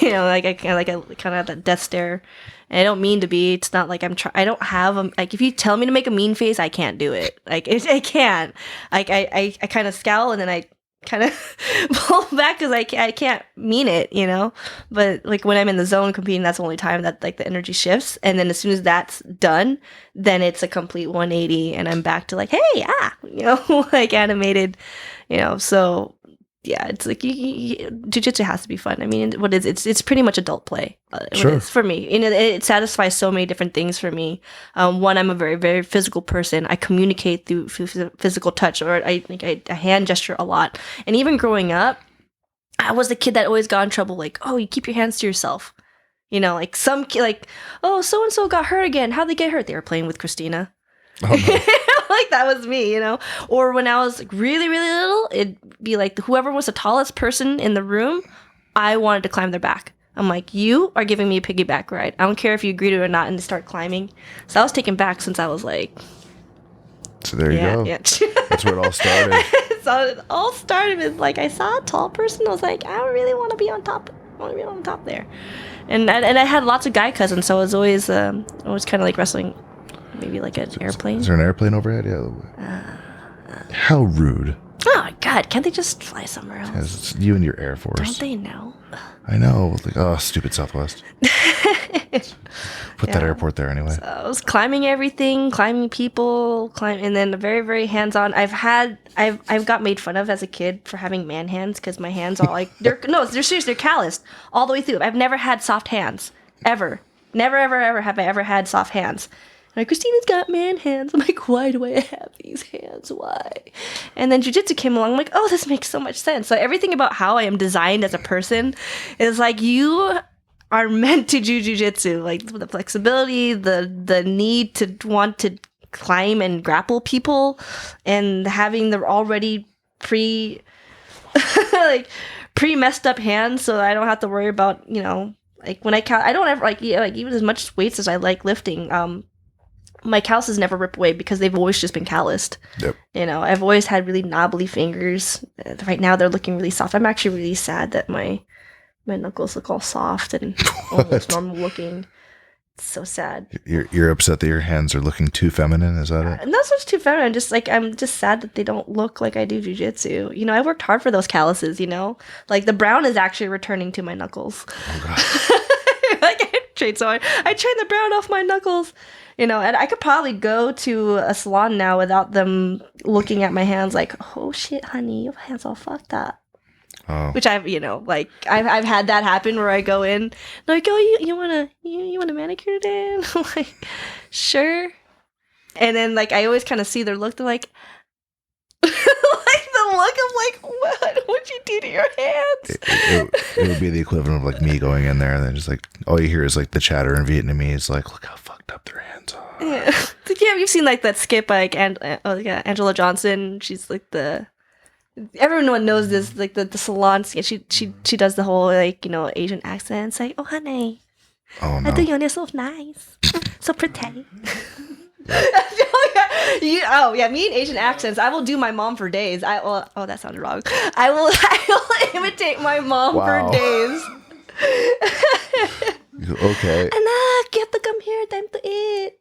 You know, like I kind of have that death stare, and I don't mean to be. It's not like I don't have like if you tell me to make a mean face, I can't do it. Like I can't. Like I kind of scowl and then I kind of pull back because I can't mean it, you know. But like when I'm in the zone competing, that's the only time that like the energy shifts. And then as soon as that's done, then it's a complete 180, and I'm back to like, hey, you know, like animated, you know. So. Yeah, it's like jiu-jitsu has to be fun. I mean, what is it's pretty much adult play. Sure. For me. And it satisfies so many different things for me. One, I'm a very, very physical person. I communicate through physical touch, or I hand gesture a lot. And even growing up, I was the kid that always got in trouble. Like, oh, you keep your hands to yourself. You know, like some kid, like, oh, so and so got hurt again. How'd they get hurt? They were playing with Kristina. Oh, no. Like that was me, you know. Or when I was like really, really little, it'd be like whoever was the tallest person in the room, I wanted to climb their back. I'm like, you are giving me a piggyback ride. I don't care if you agree to it or not, and they start climbing. So I was taken back since I was like. So there you go. Yeah. That's where it all started. So it all started with like I saw a tall person. I was like, I don't really want to be on top. I want to be on top there. And I had lots of guy cousins, so I was always kind of like wrestling, maybe like an airplane. Is there an airplane overhead? Yeah. How rude. Oh my God! Can't they just fly somewhere else? Yes, it's you and your Air Force. Don't they know? I know. Like, oh, stupid Southwest. Put that airport there anyway. So I was climbing everything, climbing people, and then very, very hands-on. I've got made fun of as a kid for having man hands because my hands are like they're serious. They're calloused all the way through. I've never had soft hands ever. Never, ever have I ever had soft hands. Like, Kristina's got man hands. I'm like, why do I have these hands? Why? And then jiu-jitsu came along. I'm like, oh, this makes so much sense. So everything about how I am designed as a person is like, you are meant to do jiu-jitsu. Like, the flexibility, the need to want to climb and grapple people, and having the already pre-messed up hands so that I don't have to worry about, you know, like when I count, I don't ever, like even as much weights as I like lifting, my calluses never rip away because they've always just been calloused. Yep. You know, I've always had really knobbly fingers. Right now, they're looking really soft. I'm actually really sad that my knuckles look all soft and almost normal looking. It's so sad. You're upset that your hands are looking too feminine? Is that it? Not so much too feminine. Just like I'm just sad that they don't look like I do jiu-jitsu. You know, I worked hard for those calluses. You know, like the brown is actually returning to my knuckles. Oh God. Like I trained so hard. I trained the brown off my knuckles. You know, and I could probably go to a salon now without them looking at my hands like, oh shit, honey, your hands all fucked up. Oh. Which I've, you know, like I've had that happen where I go in, like, oh, you want a manicure today? And I'm like, sure. And then like I always kind of see their look. They're like, like the look of like, what'd you do to your hands? It would be the equivalent of like me going in there and then just like all you hear is like the chatter in Vietnamese, like, look how fucked up their hands are. Yeah, you've seen like that skit by like Angela Johnson. She's like everyone knows this, like the salon skit. She does the whole like, you know, Asian accent. It's like, oh honey, oh no, I think you're so nice, so pretty. Yeah, me and Asian accents. I will do my mom for days. That sounded wrong. I will imitate my mom for days. Okay. And get to come here, time to eat.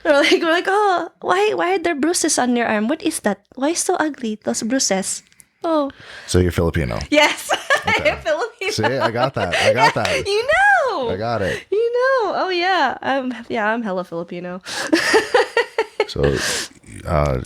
we're like, oh, why are there bruises on your arm? What is that? Why so ugly? Those bruises. Oh. So you're Filipino? Yes, okay. I'm Filipino. See, I got that. You know. I got it. You know. Oh yeah. I'm hella Filipino. So, you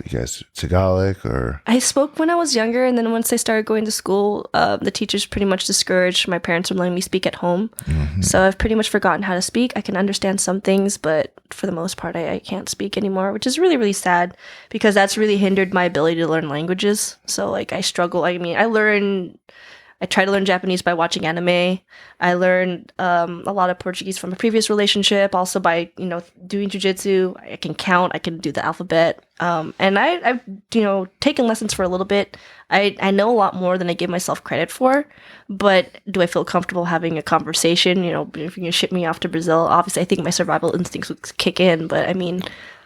guys Tagalog or? I spoke when I was younger, and then once I started going to school, the teachers pretty much discouraged my parents from letting me speak at home. Mm-hmm. So I've pretty much forgotten how to speak. I can understand some things, but for the most part, I can't speak anymore, which is really, really sad because that's really hindered my ability to learn languages. So like I struggle. I mean, I try to learn Japanese by watching anime. I learned a lot of Portuguese from a previous relationship. Also by, you know, doing jiu-jitsu. I can count. I can do the alphabet. And I've, you know, taken lessons for a little bit. I know a lot more than I give myself credit for. But do I feel comfortable having a conversation? You know, if you're going to ship me off to Brazil, obviously I think my survival instincts would kick in. But I mean,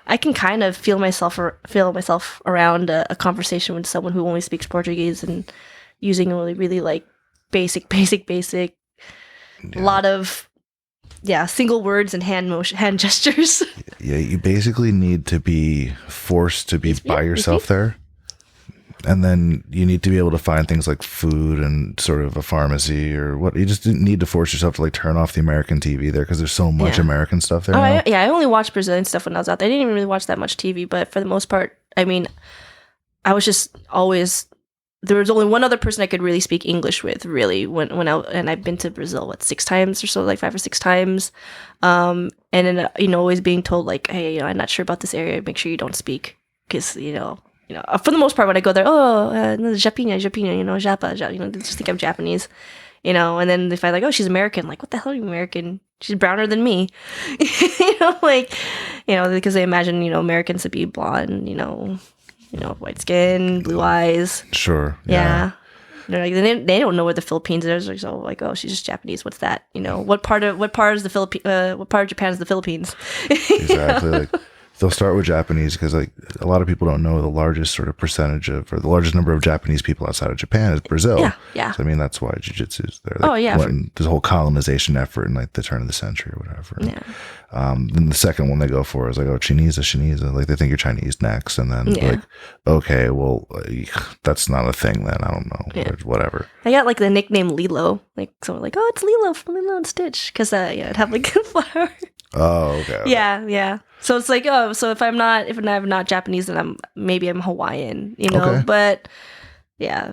I can kind of feel myself around a conversation with someone who only speaks Portuguese and using really, really like basic, a lot of single words and hand gestures. Yeah, you basically need to be forced to be by yourself there. And then you need to be able to find things like food and sort of a pharmacy or what. You just need to force yourself to like turn off the American TV there because there's so much American stuff there. I only watched Brazilian stuff when I was out there. I didn't even really watch that much TV, but for the most part, I mean, I was just always. There was only one other person I could really speak English with, really, and I've been to Brazil, 6 times or so, like 5 or 6 times. And then, you know, always being told, like, hey, you know, I'm not sure about this area. Make sure you don't speak because, you know, for the most part, when I go there, Japinha, Japa, they just think I'm Japanese, and then they find like, oh, she's American. Like, what the hell are you American? She's browner than me, because they imagine, Americans to be blonde, white skin, blue eyes. Sure. Yeah. They're like, they don't know where the Philippines is. So like, oh, she's just Japanese. What's that? What part of Japan is the Philippines? Exactly. Like, they'll start with Japanese because like a lot of people don't know the largest sort of percentage of, or the largest number of Japanese people outside of Japan is Brazil. Yeah. So, I mean, that's why jiu-jitsu is there. This whole colonization effort in like the turn of the century or whatever. Yeah. Then the second one they go for is like, oh, Chinese. Like they think you're Chinese next. And then like, okay, well, that's not a thing then. I don't know. Or whatever. I got like the nickname Lilo. Like someone like, oh, it's Lilo from Lilo and Stitch. Because I'd have like a flower. Oh, okay. Yeah. So it's like, oh, so if I'm not Japanese, then I'm Hawaiian, Okay. But yeah,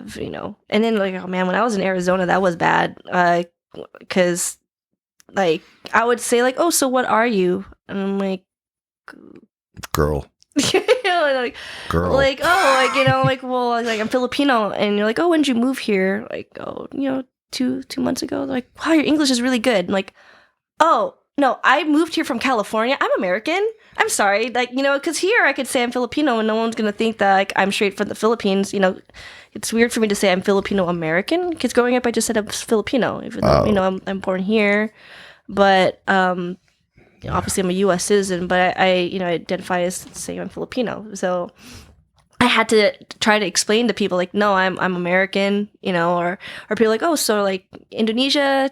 and then like, oh man, when I was in Arizona, that was bad. Because like I would say like, oh, so what are you? And I'm like, girl. Like, girl. Like, oh, like, well, like I'm Filipino, and you're like, oh, when did you move here? Like, oh, 2 months ago. They're like, wow, your English is really good. I'm like, oh. No, I moved here from California. I'm American. I'm sorry. Like, because here I could say I'm Filipino and no one's going to think that like I'm straight from the Philippines. It's weird for me to say I'm Filipino-American because growing up I just said I'm Filipino, even though, I'm born here. But obviously I'm a U.S. citizen, but I identify as saying I'm Filipino. So I had to try to explain to people like, no, I'm American, or people like, oh, so like Indonesia,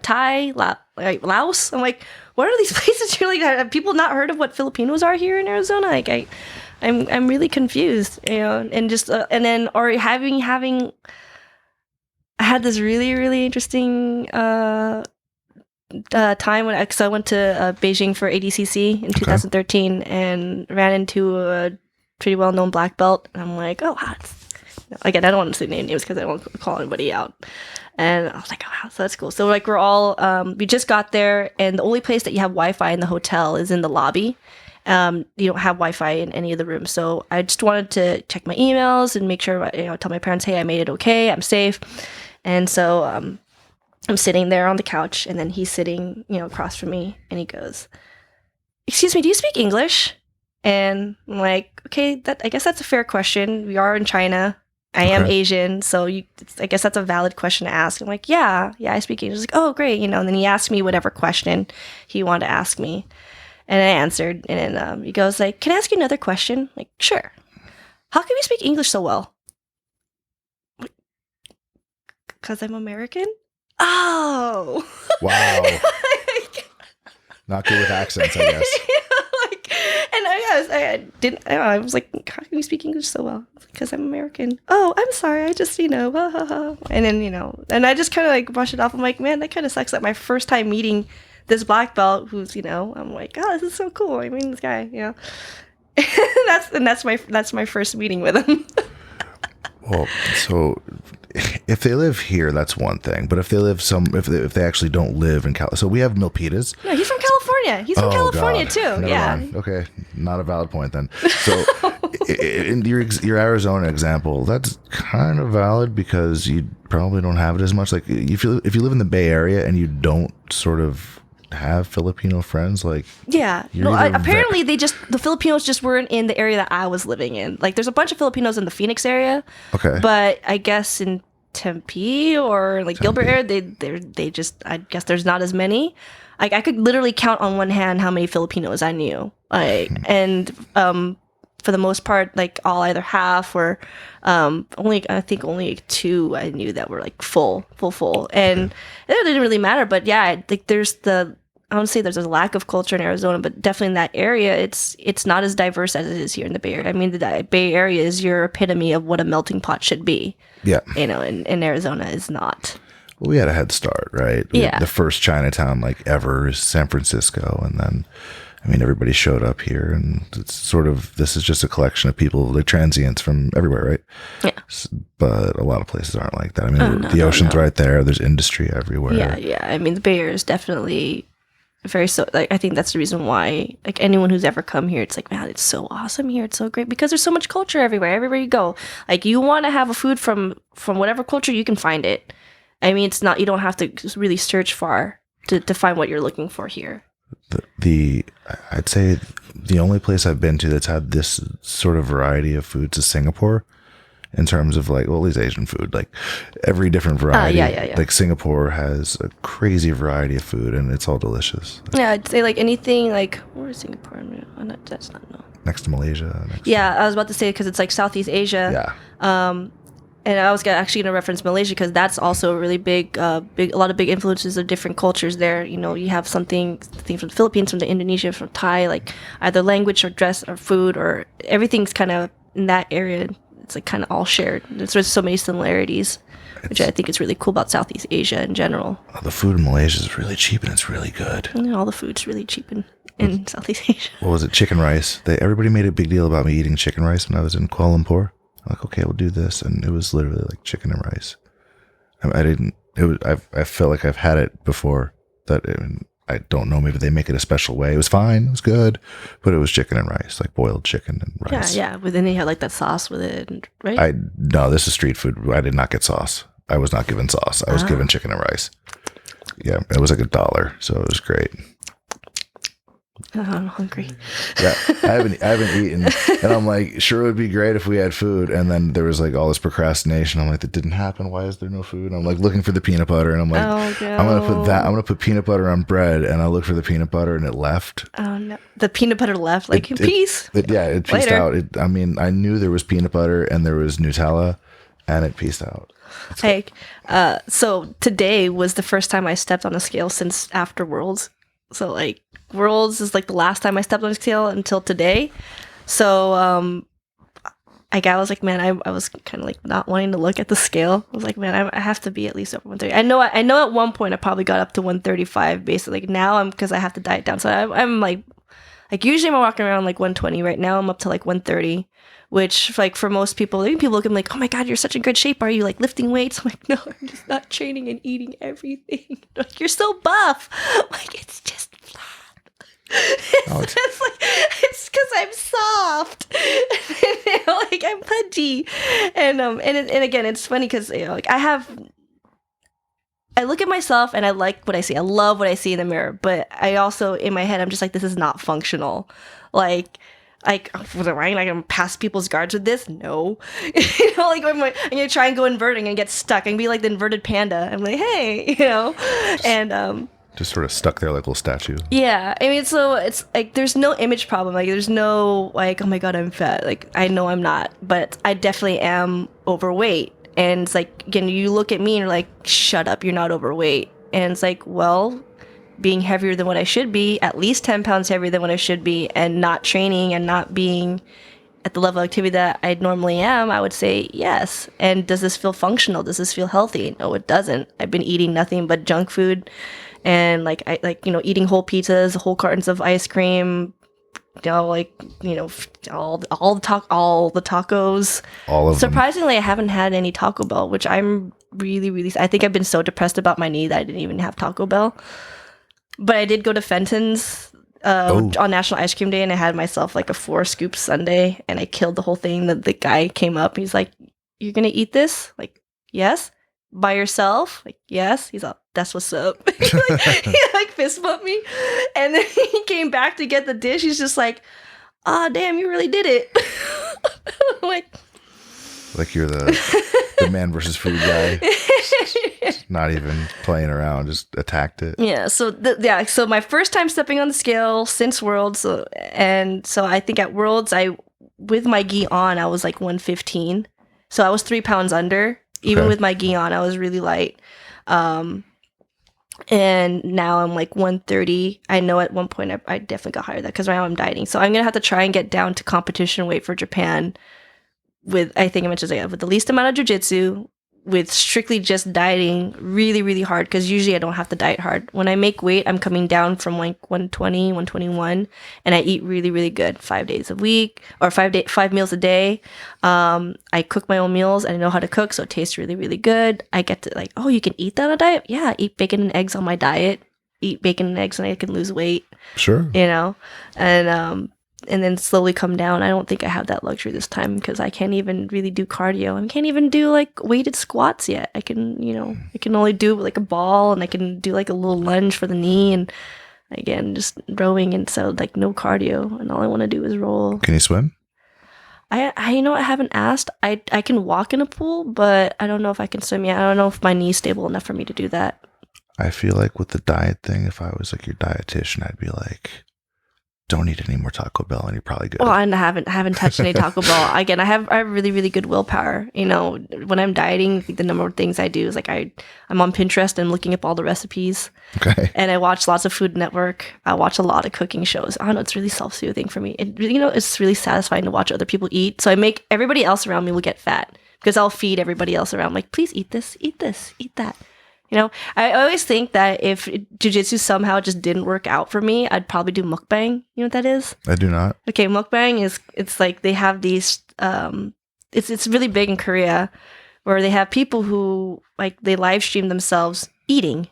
Thai, Laos. I'm like, what are these places? You're like, have people not heard of what Filipinos are here in Arizona? Like, I'm really confused, and just and then or having I had this really really interesting time because I went to Beijing for ADCC in 2013 and ran into a pretty well known black belt. And I'm like, oh, wow. Again, I don't want to say names because I don't want to call anybody out. And I was like, oh, wow, so that's cool. So like we're all, we just got there, and the only place that you have Wi-Fi in the hotel is in the lobby. You don't have Wi-Fi in any of the rooms. So I just wanted to check my emails and make sure, tell my parents, hey, I made it okay, I'm safe. And so I'm sitting there on the couch, and then he's sitting, across from me, and he goes, excuse me, do you speak English? And I'm like, okay, I guess that's a fair question. We are in China. I am Asian, so I guess that's a valid question to ask. I'm like, yeah, I speak English. He's like, oh, great, and then he asked me whatever question he wanted to ask me, and I answered, and then he goes like, can I ask you another question? I'm like, sure. How can you speak English so well? Because I'm American? Oh. Wow. Not good with accents, I guess. And I was like, how can you speak English so well? Because I'm American. Oh, I'm sorry. I just, and then, and I just kind of like brush it off. I'm like, man, that kind of sucks that my first time meeting this black belt who's, I'm like, oh, this is so cool. I mean, this guy, that's my first meeting with him. Well, so if they live here, that's one thing. But if they live if they actually don't live in California, so we have Milpitas. No, he's from California. He's from California too. Never mind. Okay, not a valid point then. So in your Arizona example, that's kind of valid because you probably don't have it as much. Like if you live in the Bay Area and you don't sort of have Filipino friends, like apparently the Filipinos just weren't in the area that I was living in. Like there's a bunch of Filipinos in the Phoenix area, but I guess in Tempe or like Gilbert area, they just, I guess there's not as many. Like I could literally count on one hand how many Filipinos I knew, and for the most part, like all either half or I think only 2 I knew that were like full, and it didn't really matter. But yeah, like I don't say there's a lack of culture in Arizona, but definitely in that area, it's not as diverse as it is here in the Bay Area. I mean, the Bay Area is your epitome of what a melting pot should be. Yeah. And Arizona is not. Well, we had a head start, right? The first Chinatown like ever is San Francisco. And then, I mean, everybody showed up here, and it's sort of, this is just a collection of people, the transients from everywhere, right? Yeah. But a lot of places aren't like that. I mean, the ocean's right there. There's industry everywhere. Yeah. I mean, the Bay Area is definitely very so like I think that's the reason why like anyone who's ever come here, it's like, man, it's so awesome here, it's so great because there's so much culture everywhere you go. Like you want to have a food from whatever culture, you can find it. I mean, it's not, you don't have to really search far to find what you're looking for here. I'd say the only place I've been to that's had this sort of variety of foods is Singapore. In terms of like, well, at least Asian food, like every different variety. Yeah. Like Singapore has a crazy variety of food, and it's all delicious. Yeah, I'd say like anything like, where is Singapore? That's not no. Next to Malaysia. I was about to say because it's like Southeast Asia. Yeah. And I was actually going to reference Malaysia because that's also a really big, a lot of big influences of different cultures there. You know, you have something from the Philippines, from the Indonesia, from Thai, like either language or dress or food or everything's kind of in that area. It's like kind of all shared. There's so many similarities, which I think is really cool about Southeast Asia in general. The food in Malaysia is really cheap and it's really good. And all the food's really cheap in Southeast Asia. What was it? Chicken rice. Everybody made a big deal about me eating chicken rice when I was in Kuala Lumpur. I'm like, okay, we'll do this, and it was literally like chicken and rice. I felt like I've had it before. I don't know. Maybe they make it a special way. It was fine. It was good, but it was chicken and rice, like boiled chicken and rice. Yeah. But then they had like that sauce with it, right? No, this is street food. I did not get sauce. I was not given sauce. I was given chicken and rice. Yeah, it was like $1, so it was great. Oh, I'm hungry. Yeah, I haven't eaten, and I'm like, sure, it would be great if we had food. And then there was like all this procrastination. I'm like, that didn't happen. Why is there no food? And I'm like looking for the peanut butter, and I'm like, oh, no. I'm gonna put peanut butter on bread, and I look for the peanut butter, and it left. Oh no, the peanut butter left. Like peace. It pieced out. I mean, I knew there was peanut butter and there was Nutella, and it pieced out. Like, so today was the first time I stepped on a scale since after Worlds. So like Worlds is like the last time I stepped on a scale until today. So I was like, man, I was kind of like not wanting to look at the scale. I was like, man, I have to be at least over 130. I know at one point I probably got up to 135 basically. Like now because I have to diet down. So I'm like usually I'm walking around like 120. Right now I'm up to like 130. Which, like, for most people, people look at me like, oh my God, you're such in good shape. Are you, like, lifting weights? I'm like, no, I'm just not training and eating everything. Like, you're so buff. Like, it's just flat. It's because I'm soft. Like, I'm pudgy. And again, it's funny because, like, I look at myself and I like what I see. I love what I see in the mirror. But I also, in my head, I'm just like, this is not functional. Like, was it right? Like, I'm past people's guards with this? No. Like, I'm going to try and go invert. I'm going to get stuck. I'm going to be like the inverted panda. I'm like, hey, and just sort of stuck there like a little statue. Yeah. I mean, so it's like, there's no image problem. Like, there's no, like, oh my God, I'm fat. Like, I know I'm not. But I definitely am overweight. And it's like, again, you look at me and you're like, shut up, you're not overweight. And it's like, well, being heavier than what I should be, at least 10 pounds heavier than what I should be, and not training and not being at the level of activity that I normally am, I would say yes. And does this feel functional? Does this feel healthy? No, it doesn't. I've been eating nothing but junk food and eating whole pizzas, whole cartons of ice cream, all the tacos. All of them. Surprisingly, I haven't had any Taco Bell, which I'm really, really, I think I've been so depressed about my knee that I didn't even have Taco Bell. But I did go to Fenton's on National Ice Cream Day, and I had myself like a 4-scoop sundae, and I killed the whole thing. The guy came up, he's like, "You're gonna eat this?" Like, yes. By yourself? Like, yes. He's like, "That's what's up." he fist bumped me, and then he came back to get the dish. He's just like, "Ah, damn, you really did it." I'm like you're the man versus food guy. Just not even playing around, just attacked it. Yeah. So my first time stepping on the scale since Worlds, so I think at Worlds, with my gi on, I was like 115. So I was 3 pounds under. Even with my gi on, I was really light. And now I'm like 130. I know at one point I definitely got higher than that because right now I'm dieting. So I'm gonna have to try and get down to competition weight for Japan. I think I mentioned with the least amount of jiu-jitsu, with strictly just dieting really, really hard, because usually I don't have to diet hard. When I make weight, I'm coming down from like 120, 121, and I eat really, really good 5 days a week, or 5 meals a day. I cook my own meals, and I know how to cook, so it tastes really, really good. I get to like, oh, you can eat that on a diet? Yeah, I eat bacon and eggs on my diet. eat bacon and eggs and I can lose weight. Sure. You know, and then slowly come down. I don't think I have that luxury this time because I can't even really do cardio. I can't even do like weighted squats yet. I can, I can only do like a ball and I can do like a little lunge for the knee and again, just rowing. And so like no cardio and all I want to do is roll. Can you swim? I I haven't asked. I can walk in a pool, but I don't know if I can swim yet. I don't know if my knee's stable enough for me to do that. I feel like with the diet thing, if I was like your dietitian, I'd be like, don't eat any more Taco Bell and you're probably good. Well, I haven't touched any Taco Bell. Again, I have really, really good willpower. When I'm dieting, the number of things I do is like I'm on Pinterest and looking up all the recipes. Okay. And I watch lots of Food Network. I watch a lot of cooking shows. I don't know, it's really self-soothing for me. It really, it's really satisfying to watch other people eat. So I make everybody else around me will get fat because I'll feed everybody else around. I'm like, please eat this, eat that. I always think that if jiu-jitsu somehow just didn't work out for me, I'd probably do mukbang. You know what that is? I do not. Okay, mukbang it's like they have these it's really big in Korea where they have people who like they live stream themselves eating.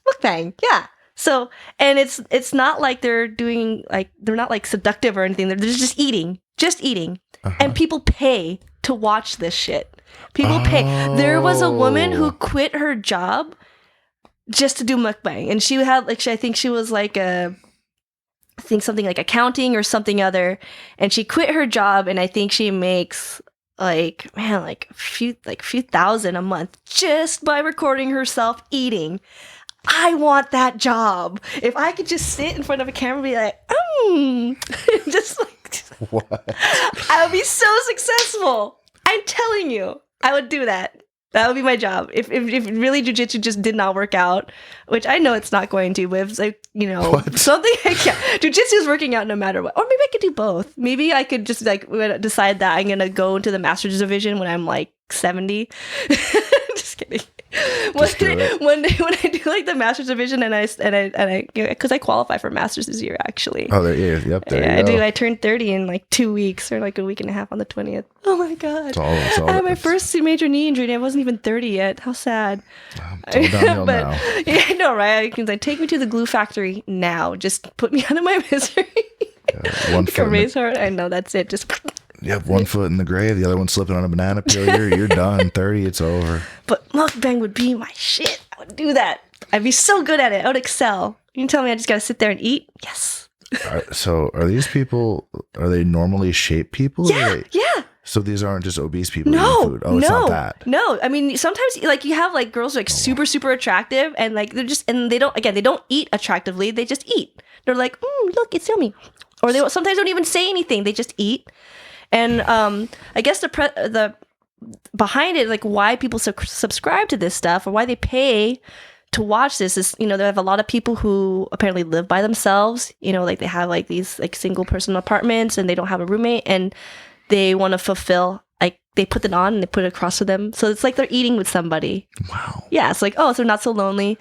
Mukbang, yeah. So, and it's not like they're doing like they're not like seductive or anything. They're just eating. Uh-huh. And people pay to watch this shit. People pay. There was a woman who quit her job just to do mukbang, and she had I think she was like something like accounting or something other, and she quit her job, and I think she makes a few thousand a month just by recording herself eating. I want that job. If I could just sit in front of a camera and be like, just like what? I would be so successful. I'm telling you, I would do that. That would be my job. If really jiu-jitsu just did not work out, which I know it's not going to, but if like, something like, yeah, jiu-jitsu is working out no matter what. Or maybe I could do both. Maybe I could just like decide that I'm going to go into the Masters division when I'm like 70. Just kidding. One day when I do like the Masters division and I because I qualify for Masters this year actually. Oh, there you go. Yeah, I do. I turned 30 in like 2 weeks or like a week and a half on the 20th. Oh my god! It's all I had my first major knee injury and I wasn't even 30 yet. How sad. It's all downhill now. Yeah, I know, right? Like, take me to the glue factory now. Just put me out of my misery. One foot. I know that's it. Just. You have one foot in the grave, the other one slipping on a banana peel. You're done. 30, it's over. But mukbang would be my shit. I would do that. I'd be so good at it. I would excel. You can tell me I just got to sit there and eat? Yes. So are these people, are they normally shaped people? Yeah, yeah. So these aren't just obese people eating food? Oh, it's not that. No. I mean, sometimes like you have like girls like super, super attractive and like they're just, and they don't eat attractively. They just eat. They're like, look, it's yummy. Or they sometimes don't even say anything. They just eat. And I guess the behind it, like why people subscribe to this stuff or why they pay to watch this is, they have a lot of people who apparently live by themselves. Like they have like these like single person apartments and they don't have a roommate and they want to fulfill. Like they put it on and they put it across to them, so it's like they're eating with somebody. Wow. Yeah, it's like so they're not so lonely.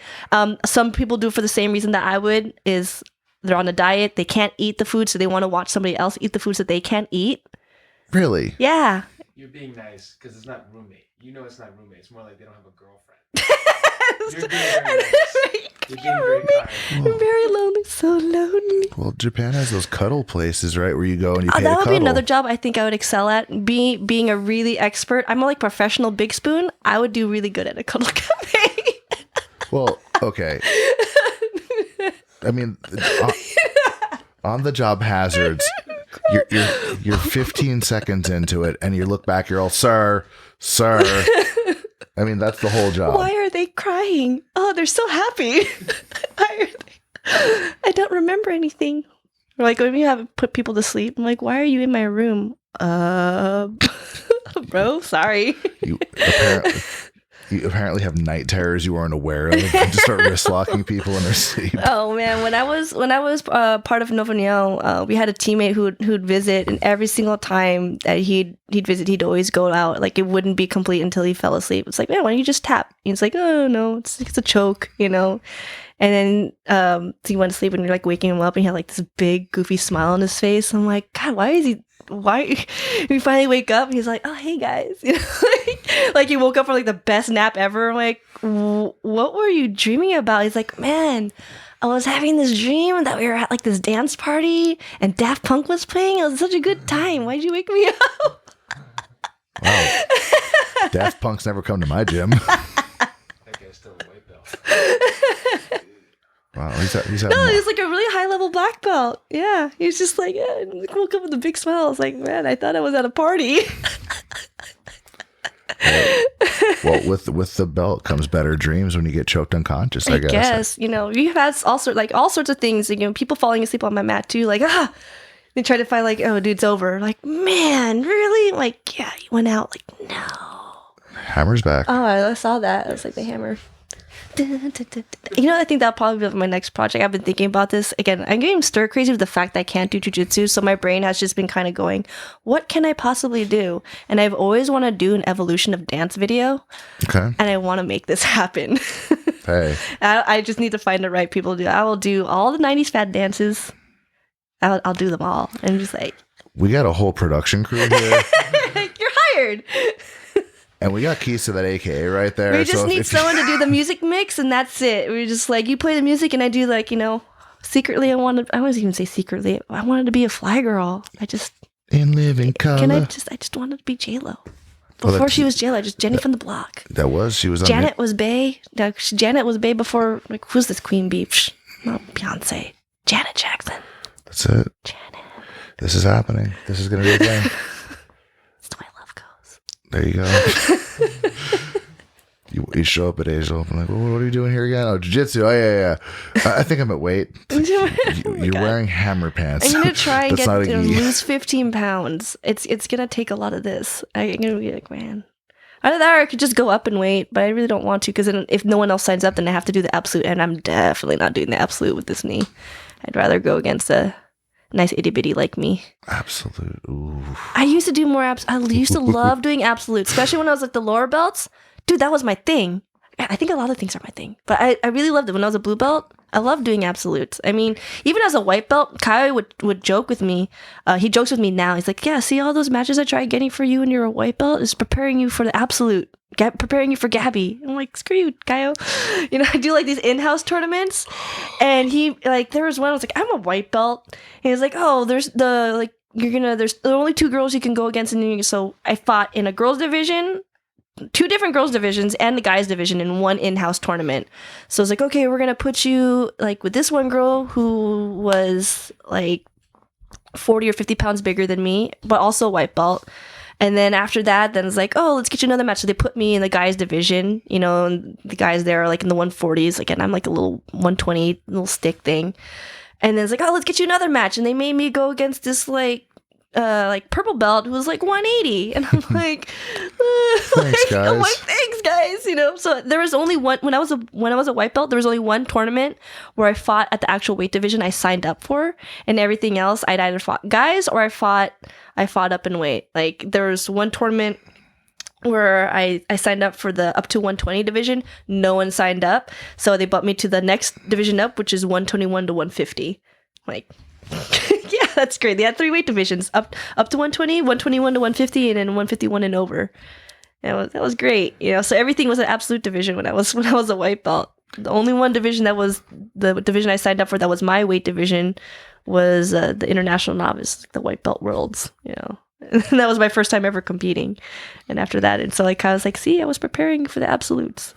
Some people do it for the same reason that I would. Is they're on a diet, they can't eat the food, so they want to watch somebody else eat the foods that they can't eat. Really? Yeah. You're being nice because it's not roommate. It's not roommate. It's more like they don't have a girlfriend. You're being very nice. You're being very kind. I'm very lonely. So lonely. Well, Japan has those cuddle places, right? Where you go and you pay to that would cuddle. Be another job I think I would excel at. Being a really expert. I'm a like professional big spoon. I would do really good at a cuddle cafe. Well, okay. I mean, on the job hazards, you're 15 seconds into it, and you look back, you're all, sir. I mean, that's the whole job. Why are they crying? Oh, they're so happy. I don't remember anything. Or like when you have put people to sleep, I'm like, why are you in my room? Bro, sorry. You apparently have night terrors you weren't aware of. You just start wrist locking people in their sleep. Oh man, when I was part of Novo Neon, we had a teammate who'd visit, and every single time that he'd visit, he'd always go out. Like it wouldn't be complete until he fell asleep. It's like, man, why don't you just tap? And he's like, oh no, it's a choke, And then he went to sleep, and you're like waking him up, and he had like this big goofy smile on his face. I'm like, God, why we finally wake up and he's like, oh hey guys, Like, he woke up for like the best nap ever. I'm like, what were you dreaming about? He's like, man, I was having this dream that we were at like this dance party and Daft Punk was playing. It was such a good time. Why'd you wake me up? Wow. Daft Punk's never come to my gym. That guy's still a white belt. Wow, he's he's like a really high level black belt. Yeah, he was just like, yeah, woke up with a big smile. I was like, man, I thought I was at a party. Well, with the belt comes better dreams when you get choked unconscious. I guess. You know, you have all sorts of things. You know, people falling asleep on my mat too. Like, they try to find like, oh, dude, it's over. Like, man, really? Like, yeah, he went out. Like, no. Hammer's back. Oh, I saw that. It was like the hammer. You know, I think that'll probably be my next project. I've been thinking about this. Again, I'm getting stir crazy with the fact that I can't do jiu-jitsu, so my brain has just been kind of going, what can I possibly do? And I've always wanted to do an evolution of dance video. Okay. And I want to make this happen. Hey. I just need to find the right people to do it. I will do all the 90s fad dances. I'll do them all. And just like... We got a whole production crew here. You're hired. And we got keys to that AKA right there. We just need someone to do the music mix, and that's it. We're just like, you play the music, and I do like, you know, secretly. I wasn't even say secretly. I wanted to be a fly girl. In living color. I just wanted to be J-Lo. Before she was J-Lo, just Jenny from the block. She was on Janet was Bae. Janet was Bae before, like, who's this Queen Bee? Not Beyonce. Janet Jackson. That's it. Janet. This is happening. This is going to be a thing. That's the way love goes. There you go. You show up at Asia. I'm like, well, what are you doing here again? Oh, jiu-jitsu. Oh, yeah. I think I'm at weight. You're wearing hammer pants. I'm going to try and lose 15 pounds. It's going to take a lot of this. I'm going to be like, man. Either that or I could just go up and wait, but I really don't want to, because if no one else signs up, then I have to do the absolute, and I'm definitely not doing the absolute with this knee. I'd rather go against a nice itty bitty like me. Absolute. Ooh. I used to do more I used to love doing absolutes, especially when I was at the lower belts. Dude, that was my thing. I think a lot of things are my thing, but I really loved it. When I was a blue belt, I loved doing absolutes. I mean, even as a white belt, Caio would joke with me. He jokes with me now. He's like, yeah, see all those matches I tried getting for you when you're a white belt is preparing you for the absolute. Preparing you for Gabby. I'm like, screw you, Caio. You know, I do like these in-house tournaments, and he like, there was one I was like, I'm a white belt, and he was like, oh, there's only 2 girls you can go against, and so I fought in a girls division, 2 different girls divisions, and the guys division in one in-house tournament. So I was like, okay, we're gonna put you like with this one girl who was like 40 or 50 pounds bigger than me, but also a white belt. And then after that, then it's like, oh, let's get you another match. So they put me in the guys division, you know, and the guys there are like in the 140s. Like, and I'm like a little 120 little stick thing. And then it's like, oh, let's get you another match. And they made me go against this like purple belt who was like 180. And I'm like, thanks, guys. I'm like, thanks, guys. You know, so there was only one, when I was a white belt, there was only one tournament where I fought at the actual weight division I signed up for, and everything else I'd either fought guys or I fought up in weight. Like, there was one tournament where I signed up for the up to 120 division. No one signed up, so they bumped me to the next division up, which is 121 to 150. Like, yeah, that's great. They had 3 weight divisions, up to 120, 121 to 150, and then 151 and over. And that was great. You know, so everything was an absolute division when I was a white belt. The only one division that was the division I signed up for that was my weight division was the international novice, the white belt worlds. You know, and that was my first time ever competing. And after that, and so like I was like, see, I was preparing for the absolutes.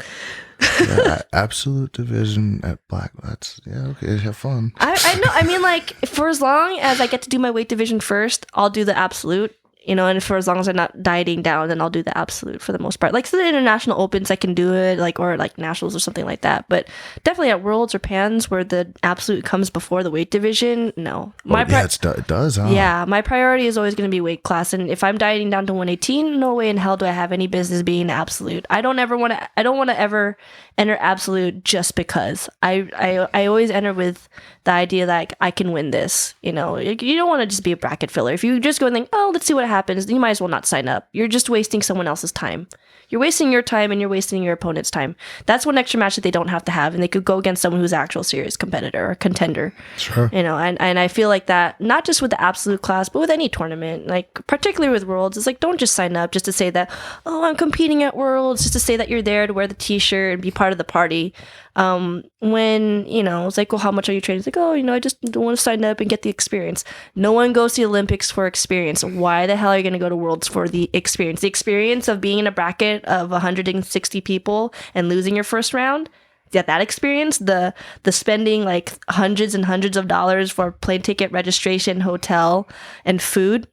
Yeah, absolute division at black. That's okay. Have fun. I know. I mean, like, for as long as I get to do my weight division first, I'll do the absolute. You know, and for as long as I'm not dieting down, then I'll do the absolute for the most part. Like, so the international opens, I can do it, like, or like nationals or something like that. But definitely at worlds or pans where the absolute comes before the weight division, no. It does, huh? Yeah, my priority is always going to be weight class. And if I'm dieting down to 118, no way in hell do I have any business being absolute. I don't want to ever enter absolute just because. I always enter with the idea that I can win this. You know, you don't want to just be a bracket filler. If you just go and think, oh, let's see what happens, you might as well not sign up. You're just wasting someone else's time. You're wasting your time and you're wasting your opponent's time. That's one extra match that they don't have to have, and they could go against someone who's an actual serious competitor or contender. Sure. You know, and I feel like that, not just with the absolute class, but with any tournament, like particularly with Worlds, it's like, don't just sign up just to say that, oh, I'm competing at Worlds, just to say that you're there to wear the t-shirt and be part of the party. When, you know, it's like, well, how much are you training? It's like, oh, you know, I just don't want to sign up and get the experience. No one goes to the Olympics for experience. Why the hell are you going to go to Worlds for the experience? The experience of being in a bracket of 160 people and losing your first round? That experience, the spending like hundreds and hundreds of dollars for plane ticket, registration, hotel, and food,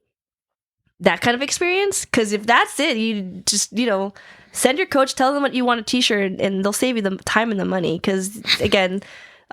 that kind of experience. Because if that's it, you just, you know, send your coach, tell them what you want a t-shirt, and they'll save you the time and the money. Because again,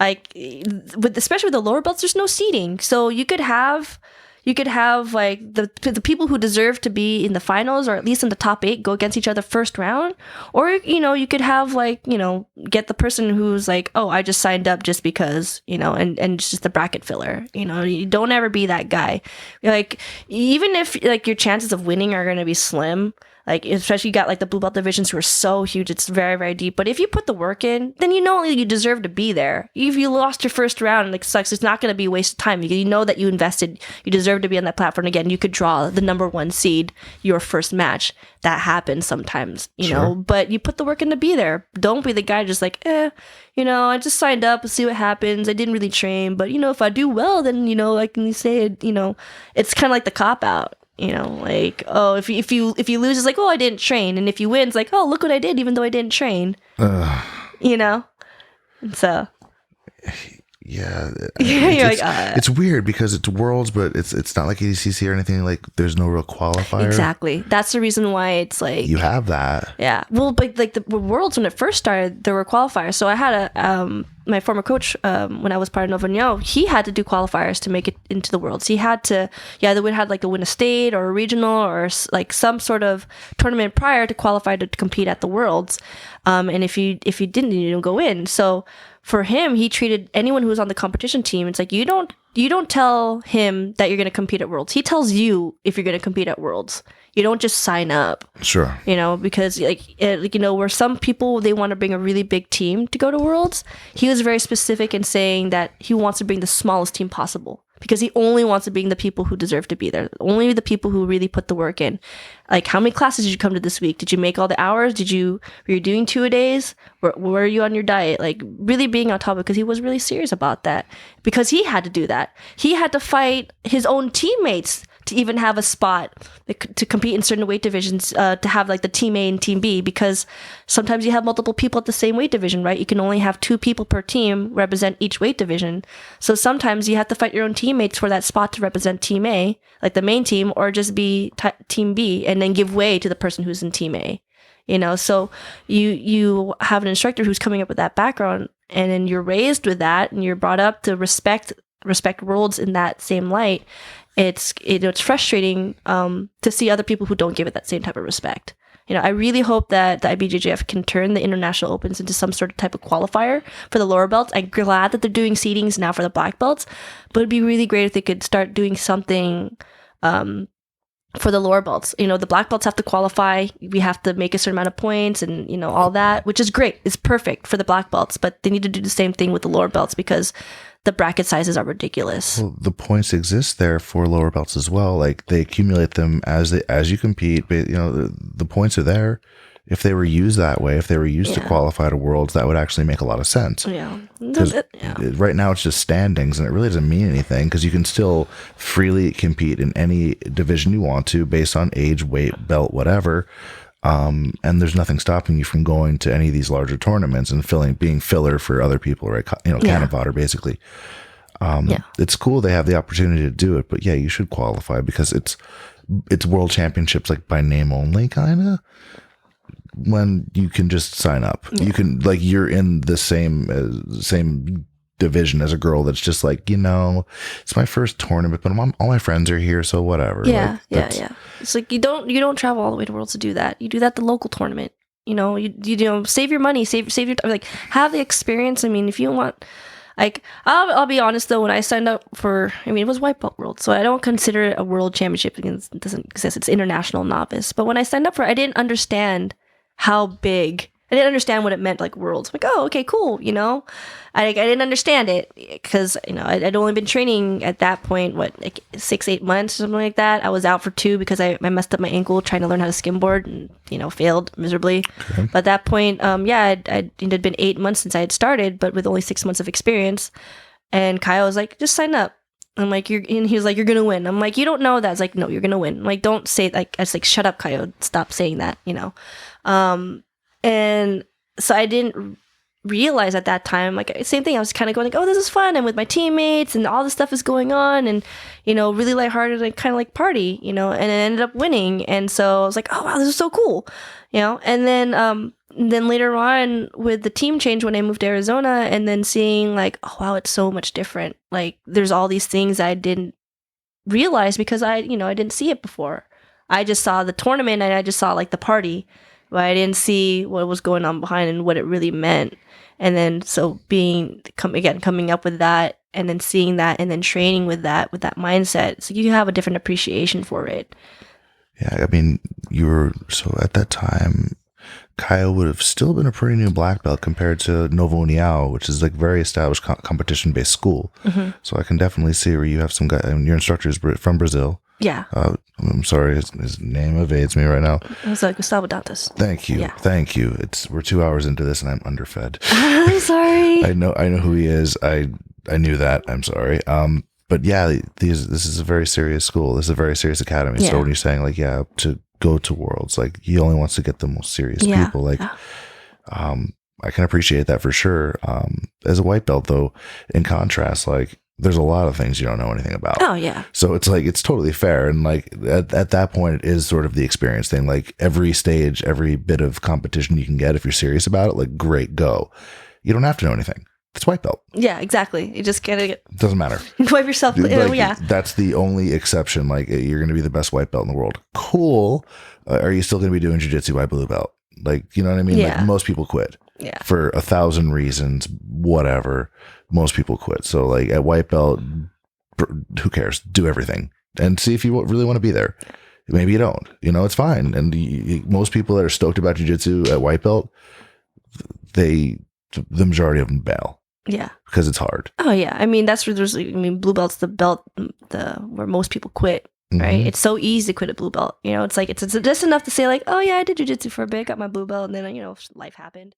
like especially with the lower belts, there's no seating, so you could have like the people who deserve to be in the finals or at least in the top 8 go against each other first round, or, you know, you could have like, you know, get the person who's like, oh, I just signed up just because, you know, and it's just the bracket filler. You know, you don't ever be that guy. Like, even if like your chances of winning are going to be slim, like especially you got like the blue belt divisions who are so huge, it's very, very deep. But if you put the work in, then you know you deserve to be there. If you lost your first round, it sucks. It's not going to be a waste of time. You know that you invested. You deserve to be on that platform again. You could draw the number 1 seed your first match. That happens sometimes, you know. But you put the work in to be there. Don't be the guy just like, you know, I just signed up. Let's see what happens. I didn't really train, but you know, if I do well, then you know, I can say it. You know, it's kind of like the cop out. You know, like, oh, if you lose, it's like, oh, I didn't train, and if you win, it's like, oh, look what I did, even though I didn't train. You know, and so yeah, it's weird because it's Worlds, but it's not like ADCC or anything. Like, there's no real qualifier. Exactly. That's the reason why it's like you have that. Yeah. Well, but like the Worlds when it first started, there were qualifiers. So I had my former coach, when I was part of Novigno, he had to do qualifiers to make it into the Worlds. He had to, they would have like to win a state or a regional or like some sort of tournament prior to qualify to compete at the Worlds. And if you didn't, you didn't go in. So for him, he treated anyone who was on the competition team, it's like, you don't tell him that you're going to compete at Worlds. He tells you if you're going to compete at Worlds. You don't just sign up. Sure. You know, because like you know, where some people, they want to bring a really big team to go to Worlds, he was very specific in saying that he wants to bring the smallest team possible because he only wants to bring the people who deserve to be there. Only the people who really put the work in. Like, how many classes did you come to this week? Did you make all the hours? Were you doing 2-a-days? Were you on your diet? Like, really being on top of it, because he was really serious about that. Because he had to do that. He had to fight his own teammates to even have a spot to compete in certain weight divisions, to have like the team A and team B, because sometimes you have multiple people at the same weight division, right? You can only have 2 people per team represent each weight division. So sometimes you have to fight your own teammates for that spot to represent team A, like the main team, or just be team B and then give way to the person who's in team A. You know, so you have an instructor who's coming up with that background, and then you're raised with that, and you're brought up to respect Worlds in that same light. It's frustrating to see other people who don't give it that same type of respect. You know, I really hope that the IBJJF can turn the international opens into some sort of type of qualifier for the lower belts. I'm glad that they're doing seedings now for the black belts, but it'd be really great if they could start doing something for the lower belts. You know, the black belts have to qualify. We have to make a certain amount of points and, you know, all that, which is great. It's perfect for the black belts, but they need to do the same thing with the lower belts because the bracket sizes are ridiculous. Well, the points exist there for lower belts as well. Like, they accumulate them as you compete, but you know, the points are there. If they were used that way, if they were used to qualify to Worlds, that would actually make a lot of sense. Yeah. Right now it's just standings, and it really doesn't mean anything because you can still freely compete in any division you want to based on age, weight, belt, whatever. And there's nothing stopping you from going to any of these larger tournaments and being filler for other people, right? You know, cannon fodder, basically. It's cool they have the opportunity to do it, but yeah, you should qualify because it's world championships, like by name only, kind of. When you can just sign up, you can, like, you're in the same division as a girl that's just like, you know, it's my first tournament, but all my friends are here, so whatever. Yeah, like, It's like you don't travel all the way to Worlds to do that. You do that at the local tournament. You know, you know, save your money, save your time. Like, have the experience. I mean, if you want, Like, I'll be honest though, when I signed up for, I mean, it was White Belt World, so I don't consider it a world championship because it doesn't exist. It's international novice. But when I signed up for it, I didn't understand how big, I didn't understand what it meant, like worlds. I'm like, oh, okay, cool, you know? I didn't understand it because, you know, I'd only been training at that point, like 6-8 months or something like that. I was out for 2 because I messed up my ankle trying to learn how to skimboard and, you know, failed miserably. Okay. But at that point, it had been 8 months since I had started, but with only 6 months of experience. And Caio was like, just sign up. I'm like, and he was like, you're going to win. I'm like, you don't know that. It's like, no, you're going to win. I'm like, don't say, like, I was like, shut up, Caio. Stop saying that, you know? And so I didn't realize at that time, like, same thing. I was kind of going like, oh, this is fun. I'm with my teammates and all this stuff is going on and, you know, really lighthearted and kind of like party, you know, and it ended up winning. And so I was like, oh, wow, this is so cool, you know? And then later on with the team change when I moved to Arizona and then seeing like, oh, wow, it's so much different. Like there's all these things I didn't realize because I didn't see it before. I just saw the tournament and I just saw like the party, but I didn't see what was going on behind and what it really meant. And then so coming up with that and then seeing that and then training with that mindset, so you have a different appreciation for it. Yeah, I mean, so at that time, Caio would have still been a pretty new black belt compared to Novo União, which is like very established competition-based school. Mm-hmm. So I can definitely see where you have some guy. I mean, your instructor is from Brazil. Yeah. I'm sorry, his name evades me right now. It's like Gustavo Dantas. Thank you. Yeah. Thank you. We're 2 hours into this and I'm underfed. I'm sorry. I know who he is. I knew that. I'm sorry. But yeah, this is a very serious school. This is a very serious academy. Yeah. So when you're saying like, yeah, to go to Worlds, like he only wants to get the most serious people. Like, I can appreciate that for sure. As a white belt though, in contrast, like there's a lot of things you don't know anything about. Oh yeah. So it's like, it's totally fair. And like at that point, it is sort of the experience thing. Like every stage, every bit of competition you can get, if you're serious about it, like great, go. You don't have to know anything. It's white belt. Yeah, exactly. You just gotta get. It doesn't matter. Wipe yourself. Like, that's the only exception. Like you're going to be the best white belt in the world. Cool. Are you still going to be doing jiu-jitsu white blue belt? Like, you know what I mean? Yeah. Like most people quit. Yeah. For 1,000 reasons, whatever. Most people quit. So like at white belt, who cares? Do everything and see if you really want to be there. Maybe you don't. You know, it's fine. And most people that are stoked about jiu-jitsu at white belt, the majority of them bail. Yeah. Because it's hard. Oh yeah. I mean, that's where blue belt's the belt where most people quit. Right. Mm-hmm. It's so easy to quit a blue belt. You know, it's like, it's just enough to say like, oh yeah, I did jiu-jitsu for a bit, got my blue belt. And then, you know, life happened.